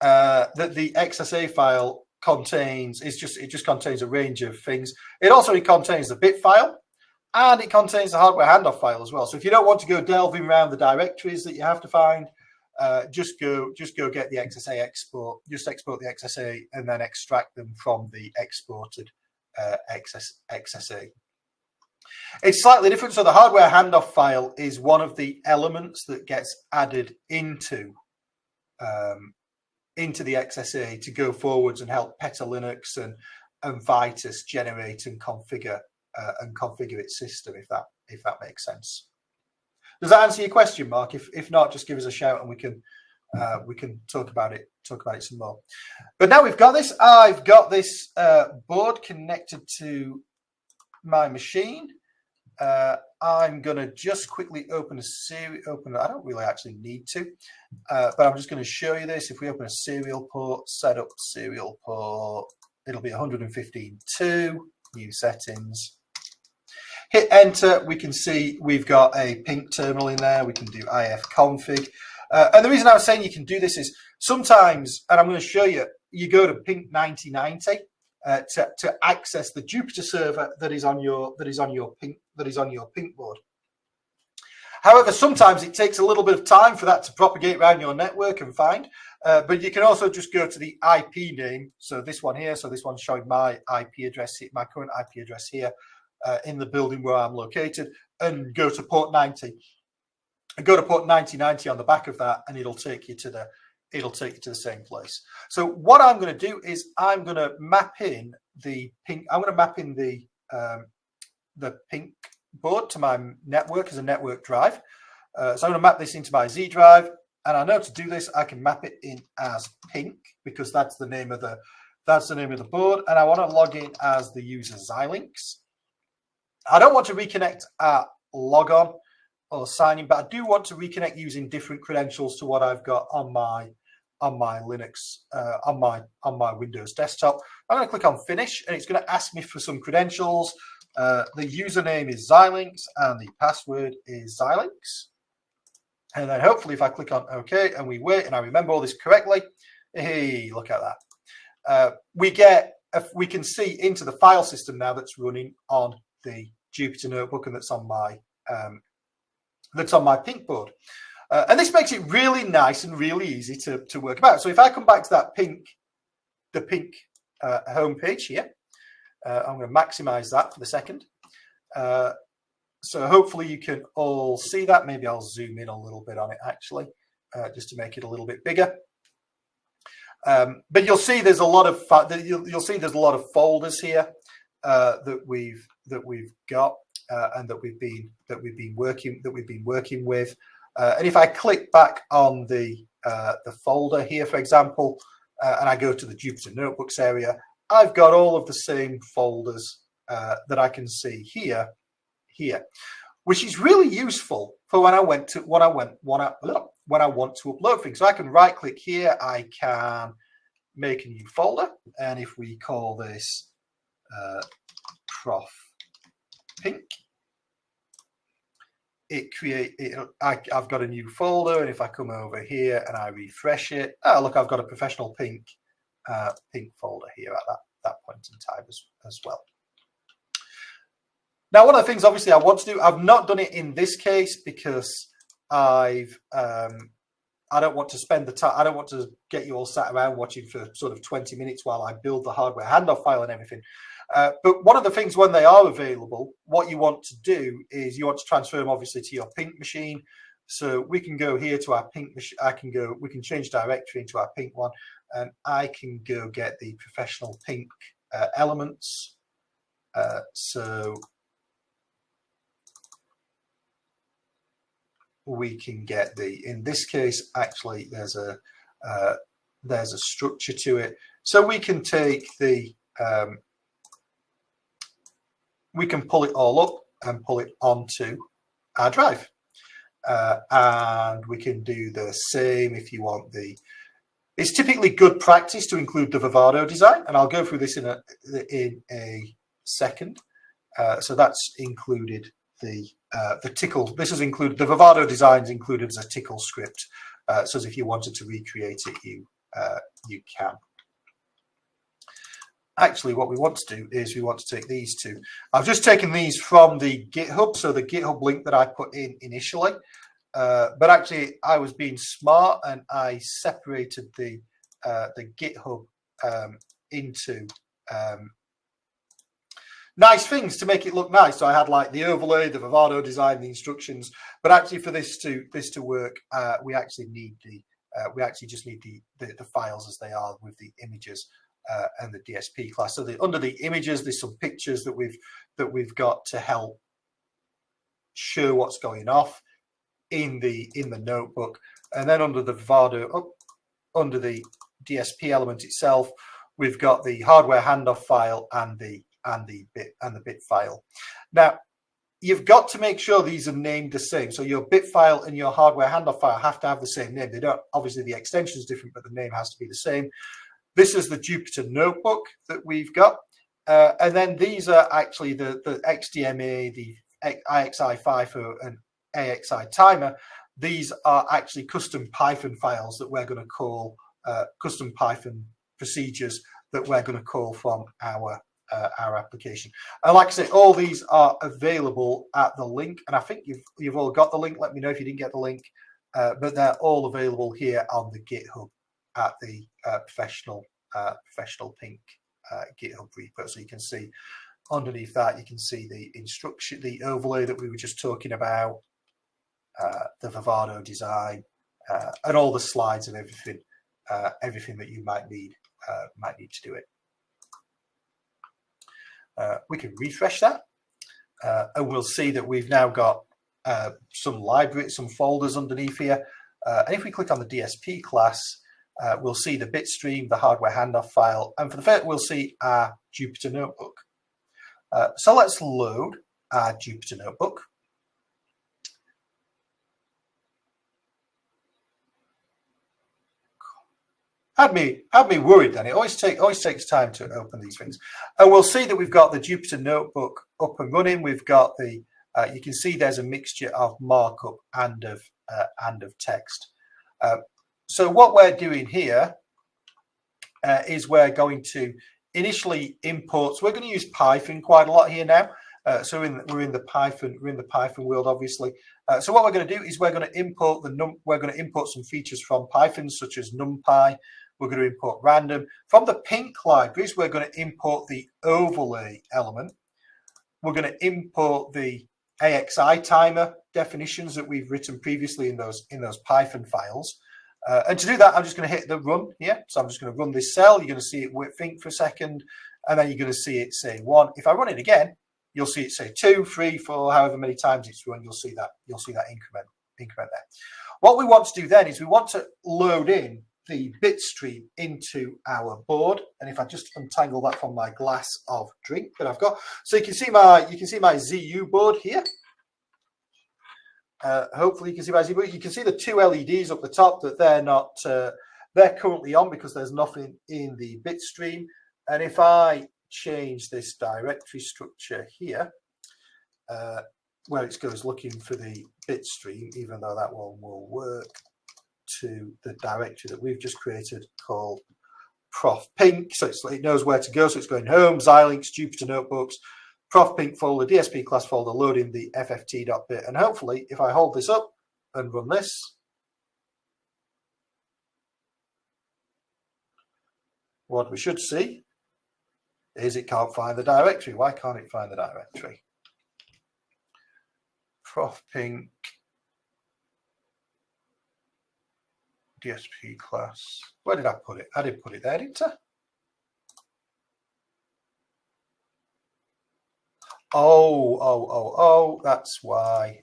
that the XSA file it just contains a range of things. It also contains the bit file, and it contains the hardware handoff file as well. So if you don't want to go delving around the directories that you have to find, just go get the XSA export. Just export the XSA and then extract them from the exported XSA. It's slightly different. So the hardware handoff file is one of the elements that gets added into the XSA to go forwards and help Petalinux and Vitis generate and configure its system, if that makes sense. Does that answer your question, Mark? If not, just give us a shout and we can talk about it some more. But now we've got this. I've got this board connected to my machine. I'm going to just quickly open a serial. I don't really actually need to, but I'm just going to show you this. If we open a serial port, set up serial port, it'll be 115.2, new settings. Hit enter, we can see we've got a pink terminal in there. We can do ifconfig. And the reason I was saying you can do this is sometimes, and I'm going to show you, you go to pink 9090 to access the Jupyter server that is on your pink board. However, sometimes it takes a little bit of time for that to propagate around your network and find. But you can also just go to the IP name. So this one here. So this one's showing my IP address, my current IP address here in the building where I'm located, and go to port 90. And go to port 9090 on the back of that, and it'll take you to the same place. So what I'm going to do is I'm going to map in the pink. I'm going to map in the pink board to my network as a network drive. So I'm going to map this into my Z drive, and I know to do this I can map it in as pink because that's the name of the board, and I want to log in as the user Xilinx. I don't want to reconnect at logon or sign in, but I do want to reconnect using different credentials to what I've got on my Linux, on my Windows desktop. I'm going to click on finish, and it's going to ask me for some credentials. The username is Xilinx and the password is Xilinx. And then hopefully if I click on OK and we wait and I remember all this correctly, hey, look at that. We can see into the file system now that's running on the Jupyter Notebook and that's on my pink board. And this makes it really nice and really easy to work about. So if I come back to that pink home page here, I'm going to maximize that for the second. So hopefully you can all see that. Maybe I'll zoom in a little bit on it actually, just to make it a little bit bigger. But you'll see there's a lot of folders here that we've got and that we've been working with. And if I click back on the folder here, for example, and I go to the Jupyter Notebooks area, I've got all of the same folders that I can see here, which is really useful for when I want to upload things. So I can right click here, I can make a new folder, and if we call this Prof Pink, I've got a new folder, and if I come over here and I refresh it, oh look, I've got a professional pink folder here at that point in time as well. Now, one of the things obviously I want to do, I've not done it in this case because I don't want to spend the time, I don't want to get you all sat around watching for sort of 20 minutes while I build the hardware handoff file and everything. But one of the things when they are available, what you want to do is you want to transfer them obviously to your pink machine. So we can go here to our pink machine. We can change directory into our pink one, and I can go get the professional pink elements. So we can get in this case, actually, there's a structure to it. So we can take we can pull it all up and pull it onto our drive. And we can do the same if you want it's typically good practice to include the Vivado design, and I'll go through this in a second. So that's included the Tcl. This is included, the Vivado design is included as a Tcl script. So as if you wanted to recreate it, you can. Actually, what we want to do is we want to take these two. I've just taken these from the GitHub, so the GitHub link that I put in initially. But actually, I was being smart and I separated the GitHub into nice things to make it look nice. So I had like the overlay, the Vivado design, the instructions. But actually, for this to work, we actually just need the files as they are with the images. And the DSP class. So under the images, there's some pictures that we've got to help show what's going off in the notebook. And then under the Vivado, under the DSP element itself, we've got the hardware handoff file and the bit file. Now, you've got to make sure these are named the same. So your bit file and your hardware handoff file have to have the same name. They don't, obviously the extension is different, but the name has to be the same. This is the Jupyter Notebook that we've got. And then these are actually the XDMA, the IXI FIFO and AXI timer. These are actually custom Python files that we're going to call custom Python procedures that we're going to call from our application. And like I say, all these are available at the link, and I think you've all got the link. Let me know if you didn't get the link, but they're all available here on the GitHub at the professional Pink GitHub repo. So you can see underneath that, you can see the instruction, the overlay that we were just talking about, the Vivado design, and all the slides and everything that you might need to do it. We can refresh that, and we'll see that we've now got some libraries, some folders underneath here. And if we click on the DSP class, we'll see the bitstream, the hardware handoff file, and for the first, we'll see our Jupyter Notebook. So let's load our Jupyter Notebook. Had me worried then. It always takes time to open these things. And we'll see that we've got the Jupyter Notebook up and running. We've got the, you can see there's a mixture of markup and of text. So what we're doing here is we're going to initially import. So we're going to use Python quite a lot here now. So we're in the Python world, obviously. So what we're going to do is we're going to import some features from Python, such as NumPy. We're going to import random from the Pink libraries. We're going to import the overlay element. We're going to import the AXI timer definitions that we've written previously in those Python files. And to do that, I'm just going to hit the run here. So I'm just going to run this cell. You're going to see it think for a second, and then you're going to see it say 1. If I run it again, you'll see it say 2, 3, 4, however many times it's run. You'll see that increment there. What we want to do then is we want to load in the bit stream into our board. And if I just untangle that from my glass of drink that I've got, so you can see my ZU board here. Hopefully you can see my ZU board. You can see the 2 LEDs up the top that they're currently on because there's nothing in the bit stream. And if I change this directory structure here, where it goes looking for the bit stream, even though that one will work, to the directory that we've just created called Prof Pink. So it knows where to go. So it's going home, Xilinx, Jupyter Notebooks, Prof Pink folder, DSP class folder, loading the fft.bit. And hopefully, if I hold this up and run this, what we should see is it can't find the directory. Why can't it find the directory? Prof Pink DSP class. Where did I put it? I didn't put it there, didn't I? Oh, that's why.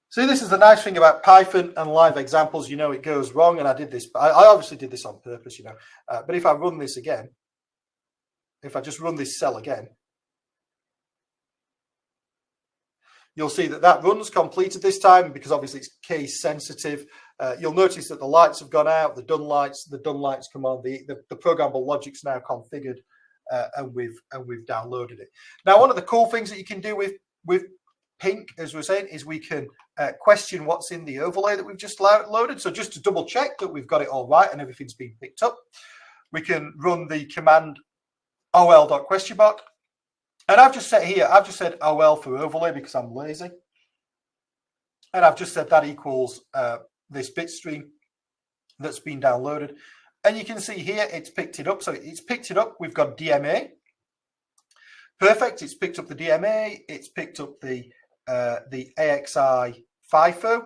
See, this is the nice thing about Python and live examples. You know, it goes wrong, and I did this. I obviously did this on purpose, you know. But if I run this again, if I just run this cell again, you'll see that runs completed this time because obviously it's case sensitive. You'll notice that the lights have gone out, the done lights come on. The programmable logic's now configured, and we've downloaded it. Now, one of the cool things that you can do with Pink, as we're saying, is we can question what's in the overlay that we've just loaded. So just to double check that we've got it all right and everything's been picked up, we can run the command ol.questionmark. And I've just said OL for overlay because I'm lazy. And I've just said that equals this bit stream that's been downloaded. And you can see here, it's picked it up. So it's picked it up. We've got DMA. Perfect. It's picked up the DMA. It's picked up the AXI FIFO.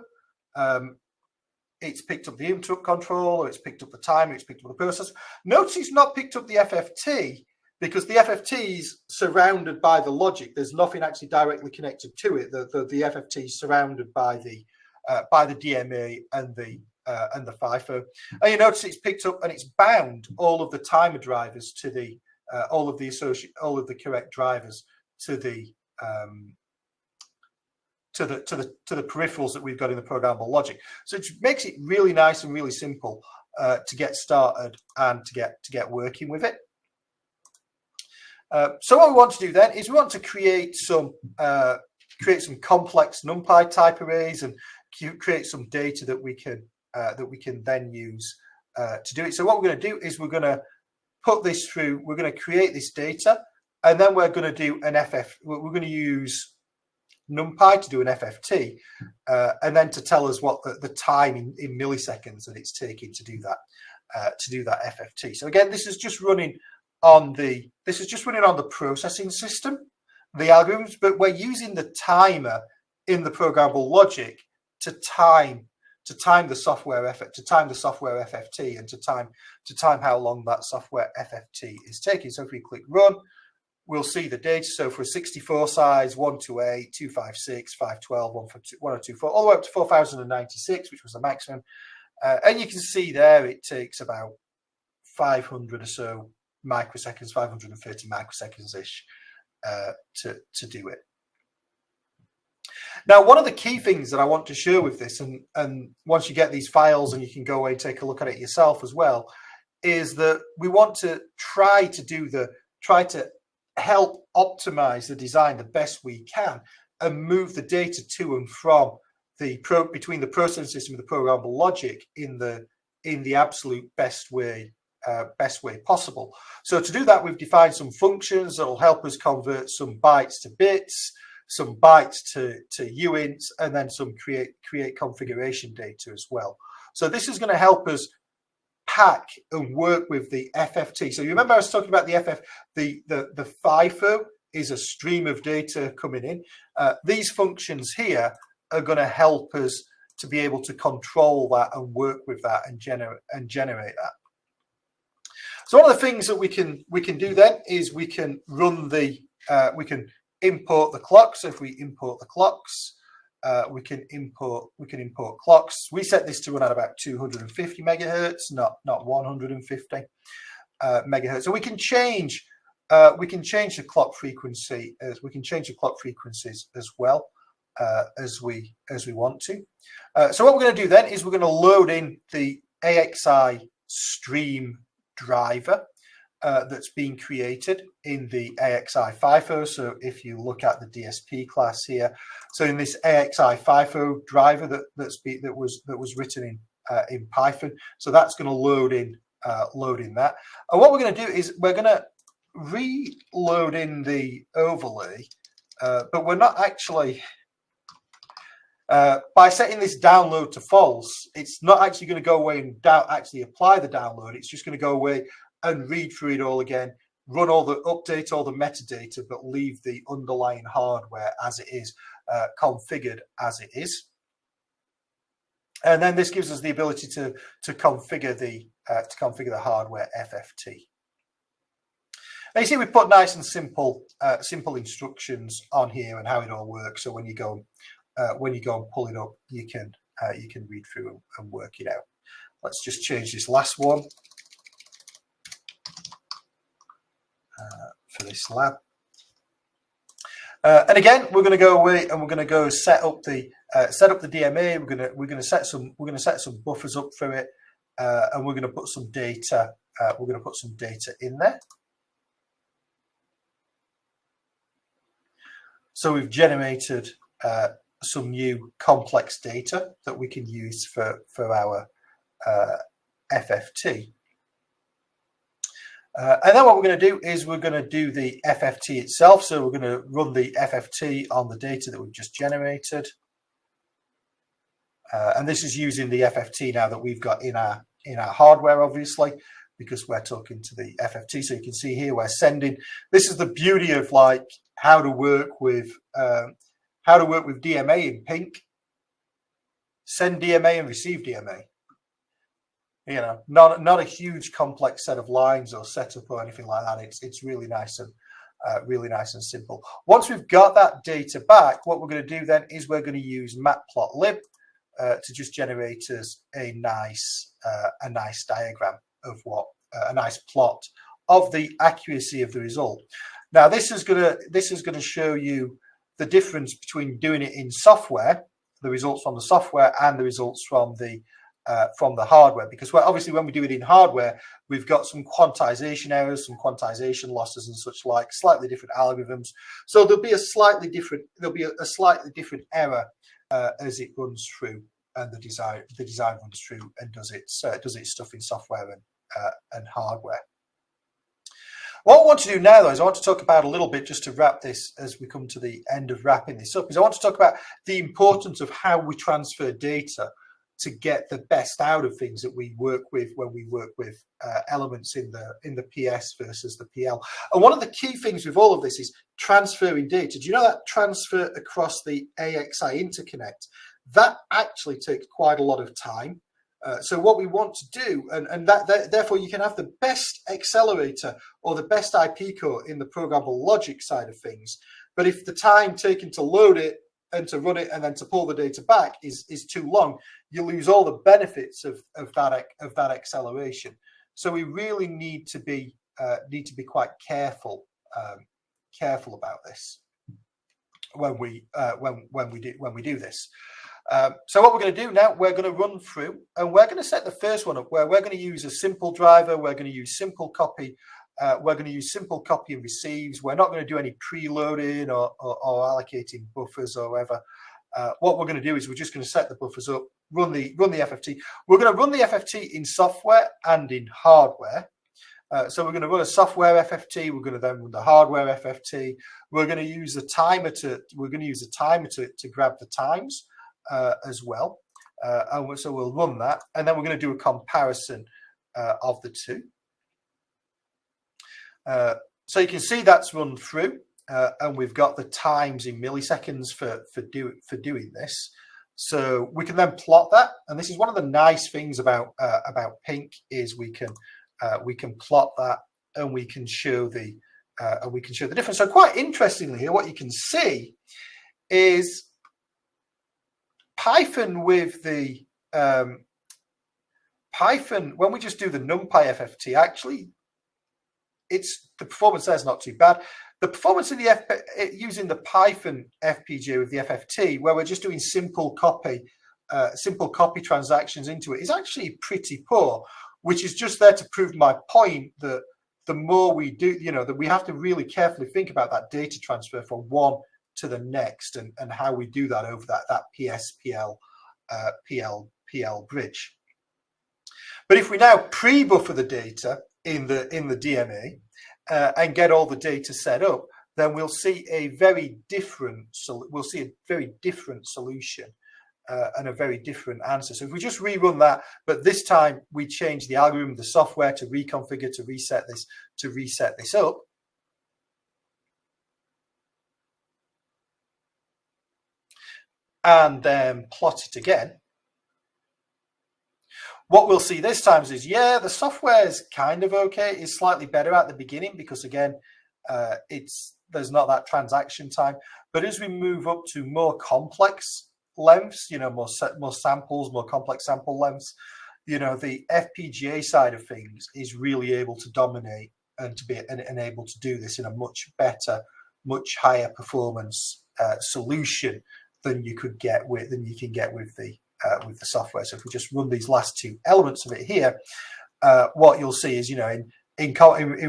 It's picked up the interrupt controller. It's picked up the timer. It's picked up the processor. Notice it's not picked up the FFT, because the FFT is surrounded by the logic. There's nothing actually directly connected to it. The FFT is surrounded by the DMA and the FIFO. And you notice it's picked up and it's bound all of the timer drivers to the all of the correct drivers to the peripherals that we've got in the programmable logic. So it makes it really nice and really simple to get started and to get working with it. So what we want to do then is we want to create some complex NumPy type arrays and create some data that we can then use to do it. So what we're going to do is we're going to put this through. We're going to create this data, and then we're going to do an We're going to use NumPy to do an FFT, and then to tell us what the time in milliseconds that it's taking to do that FFT. So again, this is just running on the processing system, the algorithms, but we're using the timer in the programmable logic to time the software FFT and to time how long that software FFT is taking. So if we click run, we'll see the data. So for a 64 size, 128, 256, 512, 1024, all the way up to 4096, which was the maximum. And you can see there it takes about 500 or so microseconds, 530 microseconds-ish to do it. Now, one of the key things that I want to share with this, and once you get these files and you can go away and take a look at it yourself as well, is that we want to try to help optimize the design the best we can and move the data to and from between the processing system and the programmable logic in the absolute best way possible. So to do that, we've defined some functions that will help us convert some bytes to bits, some bytes to uints, and then some create configuration data as well. So this is going to help us pack and work with the FFT. So you remember I was talking about the FIFO is a stream of data coming in. These functions here are going to help us to be able to control that and work with that and generate that. So one of the things that we can do then is we can run we can import the clock. So if we import the clocks, we can import clocks. We set this to run at about 250 megahertz, not 150 megahertz. So we can change the clock frequency as we can change the clock frequencies as well as we want to. So what we're going to do then is we're going to load in the AXI stream driver that's being created in the AXI FIFO. So if you look at the DSP class here, so in this AXI FIFO driver that was written in Python, so that's going to load in that. And what we're going to do is we're going to reload in the overlay, but we're not actually. By setting this download to false, it's not actually going to go away and actually apply the download. It's just going to go away and read through it all again, update all the metadata, but leave the underlying hardware as it is, configured as it is. And then this gives us the ability to configure the hardware FFT. Now you see we put nice and simple instructions on here and how it all works. So when you go and pull it up, you can read through and work it out. Let's just change this last one for this lab. And again, we're going to go away and we're going to go set up the DMA. We're going to set some buffers up through it, and we're going to put some data. We're going to put some data in there. So we've generated some new complex data that we can use for our FFT. And then what we're going to do is we're going to do the FFT itself. So we're going to run the FFT on the data that we've just generated. And this is using the FFT now that we've got in our hardware, obviously, because we're talking to the FFT. So you can see here we're sending. This is the beauty of like how to work with DMA in pink. Send DMA and receive DMA. You know, not a huge complex set of lines or setup or anything like that. It's really nice and simple. Once we've got that data back, what we're going to do then is we're going to use matplotlib to just generate us a nice diagram of a nice plot accuracy of the result. Now, this is gonna show you the difference between doing it in software, the results from the software, and the results from the hardware. Because obviously when we do it in hardware, we've got some quantization errors, some quantization losses, and such like, slightly different algorithms. So there'll be a slightly different error as it runs through, and the design runs through and does its stuff in software and hardware. What I want to do now, though, is I want to talk about a little bit, just to wrap this as we come to the end of wrapping this up, is I want to talk about the importance of how we transfer data to get the best out of things that we work with when we work with elements in the PS versus the PL. And one of the key things with all of this is transferring data. Do you know that transfer across the AXI interconnect? That actually takes quite a lot of time. So what we want to do, and therefore you can have the best accelerator or the best IP core in the programmable logic side of things, but if the time taken to load it and to run it and then to pull the data back is too long, you lose all the benefits of that acceleration. So we really need to be quite careful about this when we do this. So what we're going to do now, we're going to run through and we're going to set the first one up where we're going to use a simple driver. We're going to use simple copy. We're going to use simple copy and receives. We're not going to do any preloading or allocating buffers or whatever. What we're going to do is we're just going to set the buffers up, run the FFT. We're going to run the FFT in software and in hardware. So we're going to run a software FFT. We're going to then run the hardware FFT. We're going to use a timer to grab the times as well. And so we'll run that, and then we're going to do a comparison of the two. So you can see that's run through, and we've got the times in milliseconds for doing this. So we can then plot that, and this is one of the nice things about Pink is we can plot that, and we can show the difference. So quite interestingly here, what you can see is Python with the Python, when we just do the NumPy FFT, actually the performance there is not too bad. The performance in using the Python FPGA with the FFT, where we're just doing simple copy transactions into it, is actually pretty poor, which is just there to prove my point that the more we do, that we have to really carefully think about that data transfer from one to the next, and how we do that over that PSPL PL bridge. But if we now pre-buffer the data in the DMA and get all the data set up, then we'll see a very different solution and a very different answer. So if we just rerun that, but this time we change the algorithm, the software, to reconfigure, to reset this up. And then plot it again. What we'll see this time is, yeah, the software is kind of okay. It's slightly better at the beginning because, again, there's not that transaction time. But as we move up to more complex lengths, more samples, more complex sample lengths, the FPGA side of things is really able to dominate and to be able to do this in a much better, much higher performance solution than you can get with the software. So if we just run these last two elements of it here, what you'll see is, in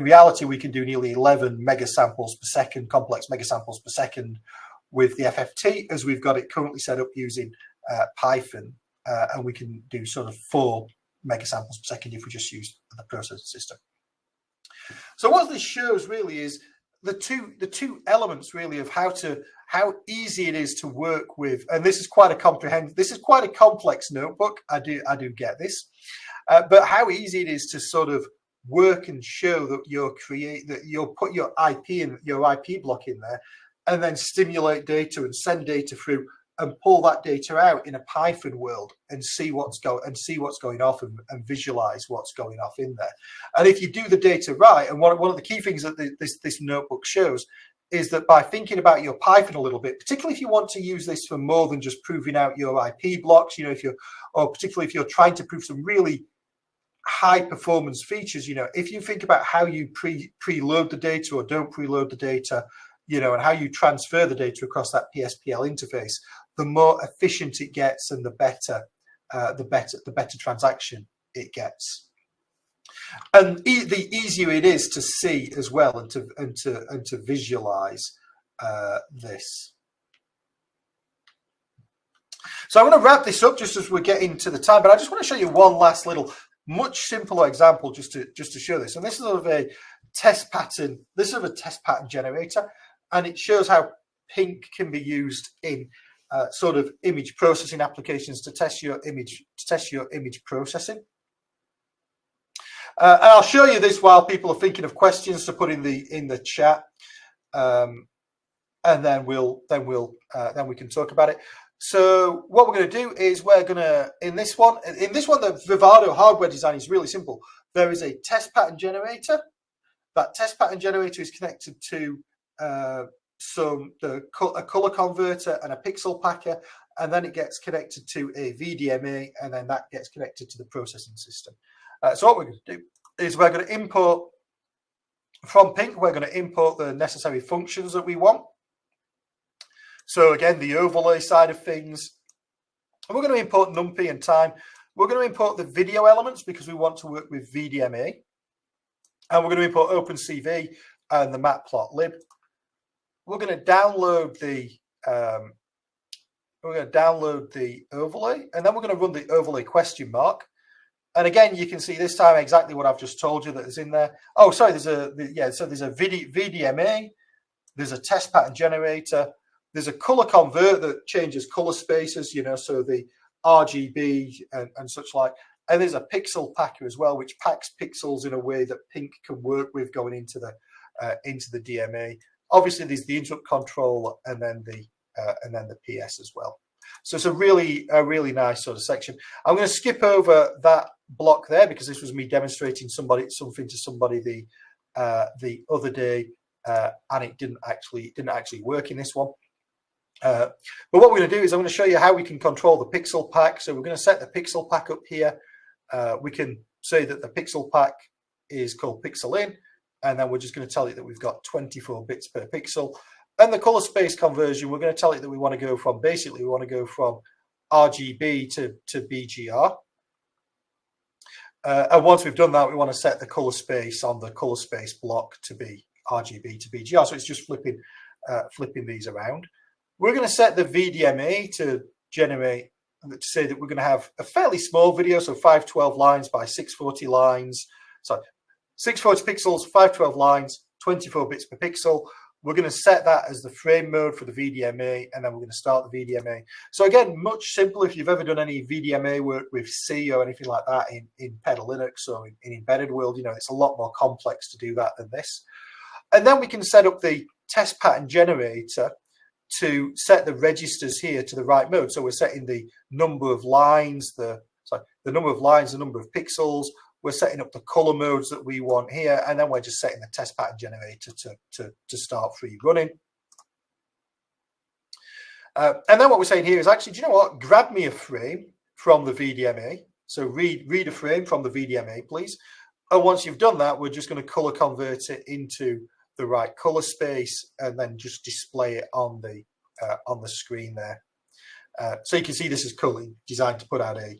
reality, we can do nearly 11 megasamples per second, complex megasamples per second with the FFT, as we've got it currently set up using Python, and we can do sort of 4 megasamples per second if we just use the processing system. So what this shows really is the two elements really of how easy it is to work with, and this is quite a complex notebook. I do get this, but how easy it is to sort of work and show that you'll put your IP block in there, and then stimulate data and send data through and pull that data out in a Python world and see what's going off and visualize what's going off in there. And if you do the data right, and one of the key things that this notebook shows is that by thinking about your Python a little bit, particularly if you want to use this for more than just proving out your IP blocks, particularly if you're trying to prove some really high performance features. You know, if you think about how you preload the data or don't preload the data, you know, and how you transfer the data across that PSPL interface, the more efficient it gets and the better transaction it gets. And the easier it is to see as well and to visualize this. So I'm going to wrap this up just as we're getting to the time, but I just want to show you one last little, much simpler example just to show this. And this is of a test pattern. This is of a test pattern generator, and it shows how Pink can be used in sort of image processing applications to test your image processing. And I'll show you this while people are thinking of questions to put in the chat, and then we can talk about it. So what we're going to do is we're going to in this one the Vivado hardware design is really simple. There is a test pattern generator. That test pattern generator is connected to a color converter and a pixel packer, and then it gets connected to a VDMA, and then that gets connected to the processing system. So what we're going to do is we're going to import from Pink. We're going to import the necessary functions that we want. So again, the overlay side of things, and we're going to import NumPy and time. We're going to import the video elements because we want to work with VDMA, and we're going to import OpenCV and the matplotlib. We're going to download the overlay, and then we're going to run the overlay question mark. And again, you can see this time exactly what I've just told you that is in there. Oh, sorry, there's a VDMA, there's a test pattern generator, there's a color convert that changes color spaces, you know, so the RGB and such like. And there's a pixel packer as well, which packs pixels in a way that Pink can work with going into the DMA. Obviously, there's the interrupt controller and then the PS as well. So it's a really nice sort of section. I'm going to skip over that block there because this was me demonstrating something to somebody the other day, and it didn't actually work in this one. But what we're going to do is I'm going to show you how we can control the pixel pack. So we're going to set the pixel pack up here. We can say that the pixel pack is called pixel in, and then we're just going to tell it that we've got 24 bits per pixel. And the color space conversion, we're going to tell it that we want to go from RGB to BGR. And once we've done that, we want to set the color space on the color space block to be RGB to BGR. So it's just flipping these around. We're going to set the VDMA to say that we're going to have a fairly small video, so 512 lines by 640 lines. So 640 pixels, 512 lines, 24 bits per pixel. We're going to set that as the frame mode for the VDMA, and then we're going to start the VDMA. So again, much simpler. If you've ever done any VDMA work with C or anything like that in Pedal Linux or in embedded world, you know, it's a lot more complex to do that than this. And then we can set up the test pattern generator to set the registers here to the right mode. So we're setting the number of lines, the number of pixels. We're setting up the color modes that we want here, and then we're just setting the test pattern generator to start free running. And then what we're saying here is actually, do you know what? Grab me a frame from the VDMA. So read a frame from the VDMA, please. And once you've done that, we're just going to color convert it into the right color space, and then just display it on the screen there. So you can see this is cool, designed to put out a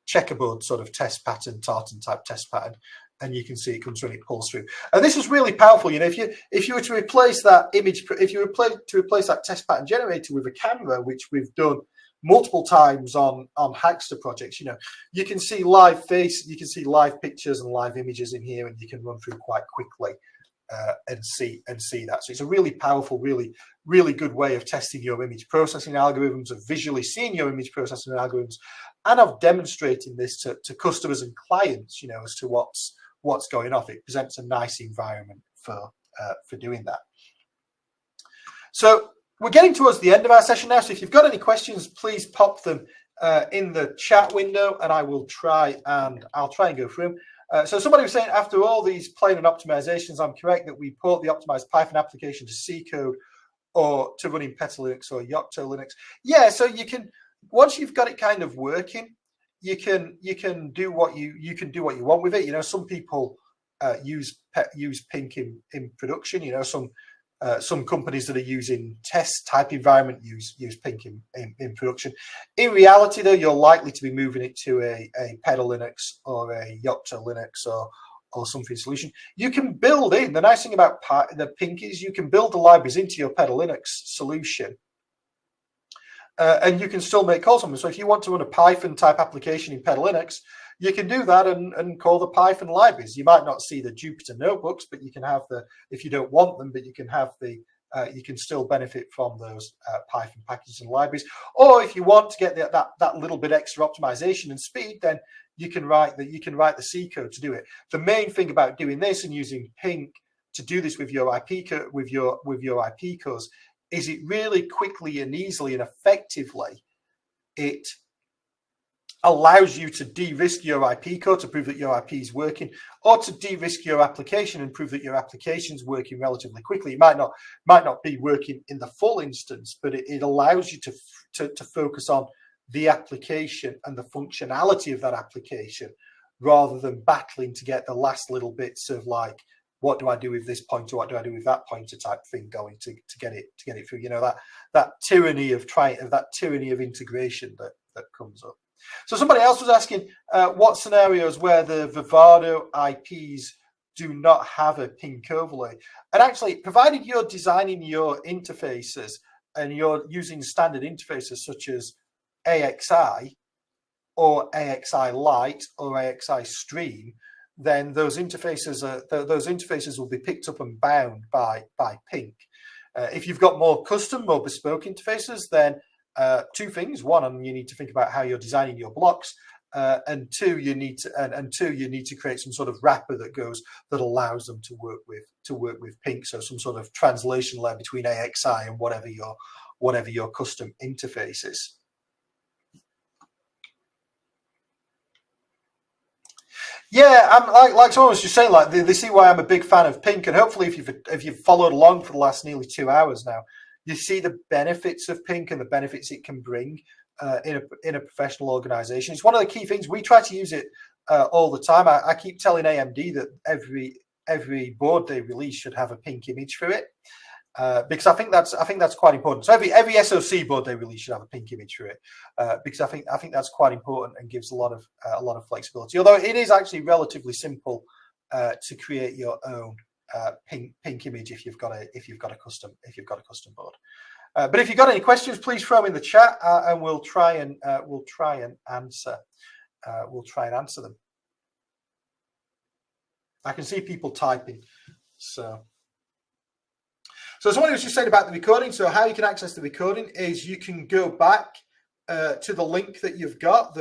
checkerboard sort of test pattern, tartan type test pattern, and you can see it comes when it pulls through. And this is really powerful. You know, if you were to replace that image, if you were to replace that test pattern generator with a camera, which we've done multiple times on Hackster projects, you know, you can see live pictures and live images in here, and you can run through quite quickly and see that. So it's a really powerful, really good way of testing your image processing algorithms, of visually seeing your image processing algorithms, and of demonstrating this to customers and clients, you know, as to what's going off. It presents a nice environment for doing that. So we're getting towards the end of our session now. So if you've got any questions, please pop them in the chat window, and I'll try and go through them. So somebody was saying, after all these plain and optimizations, I'm correct that we port the optimized Python application to C code or to running Petal Linux or Yocto Linux. Yeah, so you can, once you've got it kind of working, you can do what you can do what you want with it. You know, some people use Pink in production. You know, some companies that are using test type environment use Pink in production. In reality, though, you're likely to be moving it to a Pedal Linux or a Yocto Linux or something solution. You can build in, the nice thing about the Pink is you can build the libraries into your Pedal Linux solution. And you can still make calls on them. So if you want to run a Python type application in Pedal Linux, you can do that and call the Python libraries. You might not see the Jupyter notebooks, but you can have if you don't want them, but you can have you can still benefit from those Python packages and libraries. Or if you want to get that little bit extra optimization and speed, then you can write the C code to do it. The main thing about doing this and using Pink to do this with your IP IP cores is it really quickly and easily and effectively, it allows you to de-risk your IP code to prove that your IP is working, or to de-risk your application and prove that your application is working relatively quickly. It might not be working in the full instance, but it allows you to focus on the application and the functionality of that application, rather than battling to get the last little bits of like, what do I do with this pointer? What do I do with that pointer type thing going to get it through? You know, that tyranny of integration that comes up. So somebody else was asking what scenarios where the Vivado IPs do not have a Pink overlay. And actually, provided you're designing your interfaces and you're using standard interfaces such as AXI or AXI Lite or AXI Stream, then those interfaces will be picked up and bound by Pink. If you've got more custom, more bespoke interfaces, then two things: one, you need to think about how you're designing your blocks, and two, you need to create some sort of wrapper that allows them to work with Pink. So some sort of translation layer between AXI and whatever your custom interface is. Yeah, I'm like someone was just saying, like they see why I'm a big fan of Pink, and hopefully if you've followed along for the last nearly 2 hours now, you see the benefits of Pink and the benefits it can bring in a professional organization. It's one of the key things. We try to use it all the time. I keep telling AMD that every board they release should have a Pink image for it. Because I think that's quite important. So every SoC board they release should have a Pink image for it, because I think that's quite important and gives a lot of flexibility. Although it is actually relatively simple to create your own Pink image if you've got a custom board. But if you've got any questions, please throw them in the chat, and we'll try and answer them. I can see people typing, so somebody was just saying about the recording. So how you can access the recording is you can go back to the link that you've got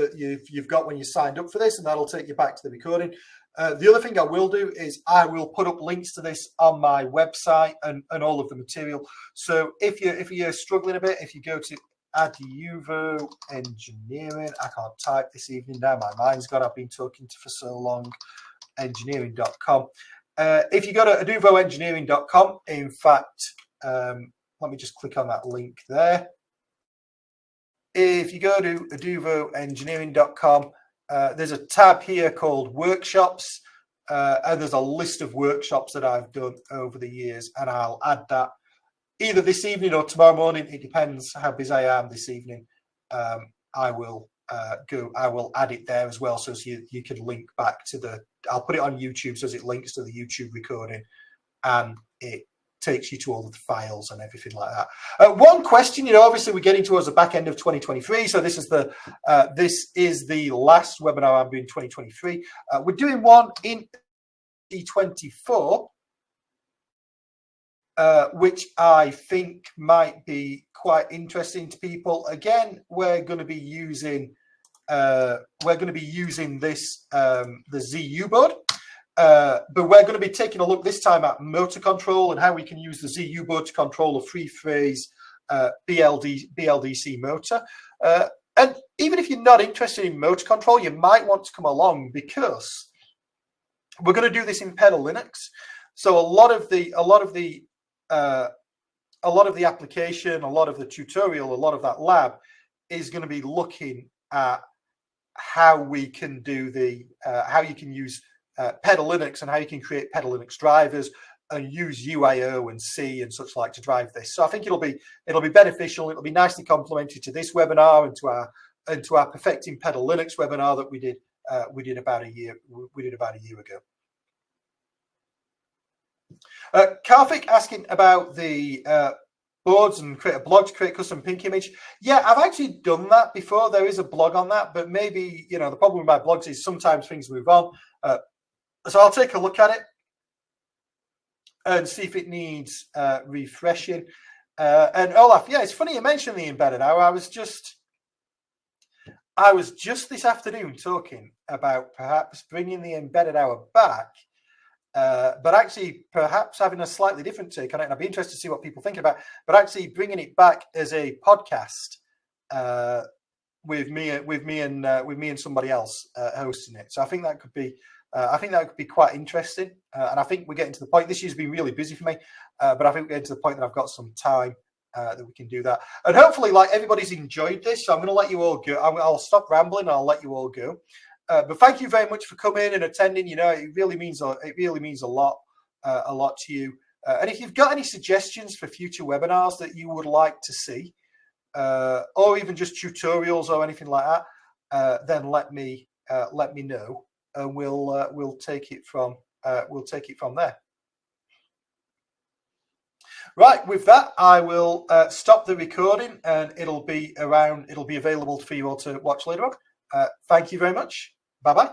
when you signed up for this, and that'll take you back to the recording. The other thing I will do is I will put up links to this on my website and all of the material. So if you're struggling a bit, if you go to Aduvo Engineering, I can't type this evening now, my mind's gone, I've been talking for so long, engineering.com. If you go to aduvoengineering.com, in fact, let me just click on that link there. If you go to aduvoengineering.com, there's a tab here called workshops, and there's a list of workshops that I've done over the years, and I'll add that either this evening or tomorrow morning. It depends how busy I am this evening. I will add it there as well, so you can link back to I'll put it on YouTube so it links to the YouTube recording, and it takes you to all of the files and everything like that. One question, obviously we're getting towards the back end of 2023, so this is the last webinar I'm doing 2023. We're doing one in 2024, which I think might be quite interesting to people. Again, we're going to be using this the ZU board, but we're going to be taking a look this time at motor control and how we can use the ZU board to control a three-phase BLDC motor. And even if you're not interested in motor control, you might want to come along, because we're going to do this in Pedal Linux. So a lot of the application, a lot of the tutorial, a lot of that lab is going to be looking at how we can do the how you can use Pedal Linux and how you can create Pedal Linux drivers and use UIO and C and such like to drive this. So I think it'll be beneficial. It'll be nicely complementary to this webinar and to our Perfecting Pedal Linux webinar that we did about a year ago. Karthik asking about the boards and create a blog to create custom pink image. Yeah, I've actually done that before. There is a blog on that, but maybe, you know, the problem with my blogs is sometimes things move on. So I'll take a look at it and see if it needs refreshing. And Olaf, yeah, it's funny you mentioned the embedded hour. I was just this afternoon talking about perhaps bringing the embedded hour back, but actually perhaps having a slightly different take on it. And I'd be interested to see what people think about, but actually bringing it back as a podcast with me and somebody else hosting it. So I think that could be quite interesting. And I think we're getting to the point. This year's been really busy for me, but I think we're getting to the point that I've got some time that we can do that. And hopefully, like, everybody's enjoyed this. So I'm going to let you all go. I'll stop rambling and I'll let you all go. But thank you very much for coming and attending. You know, it really means a lot to you. And if you've got any suggestions for future webinars that you would like to see, or even just tutorials or anything like that, then let me know, and we'll take it from there. Right, with that, I will stop the recording, and it'll be available for you all to watch later on. Thank you very much. Bye-bye.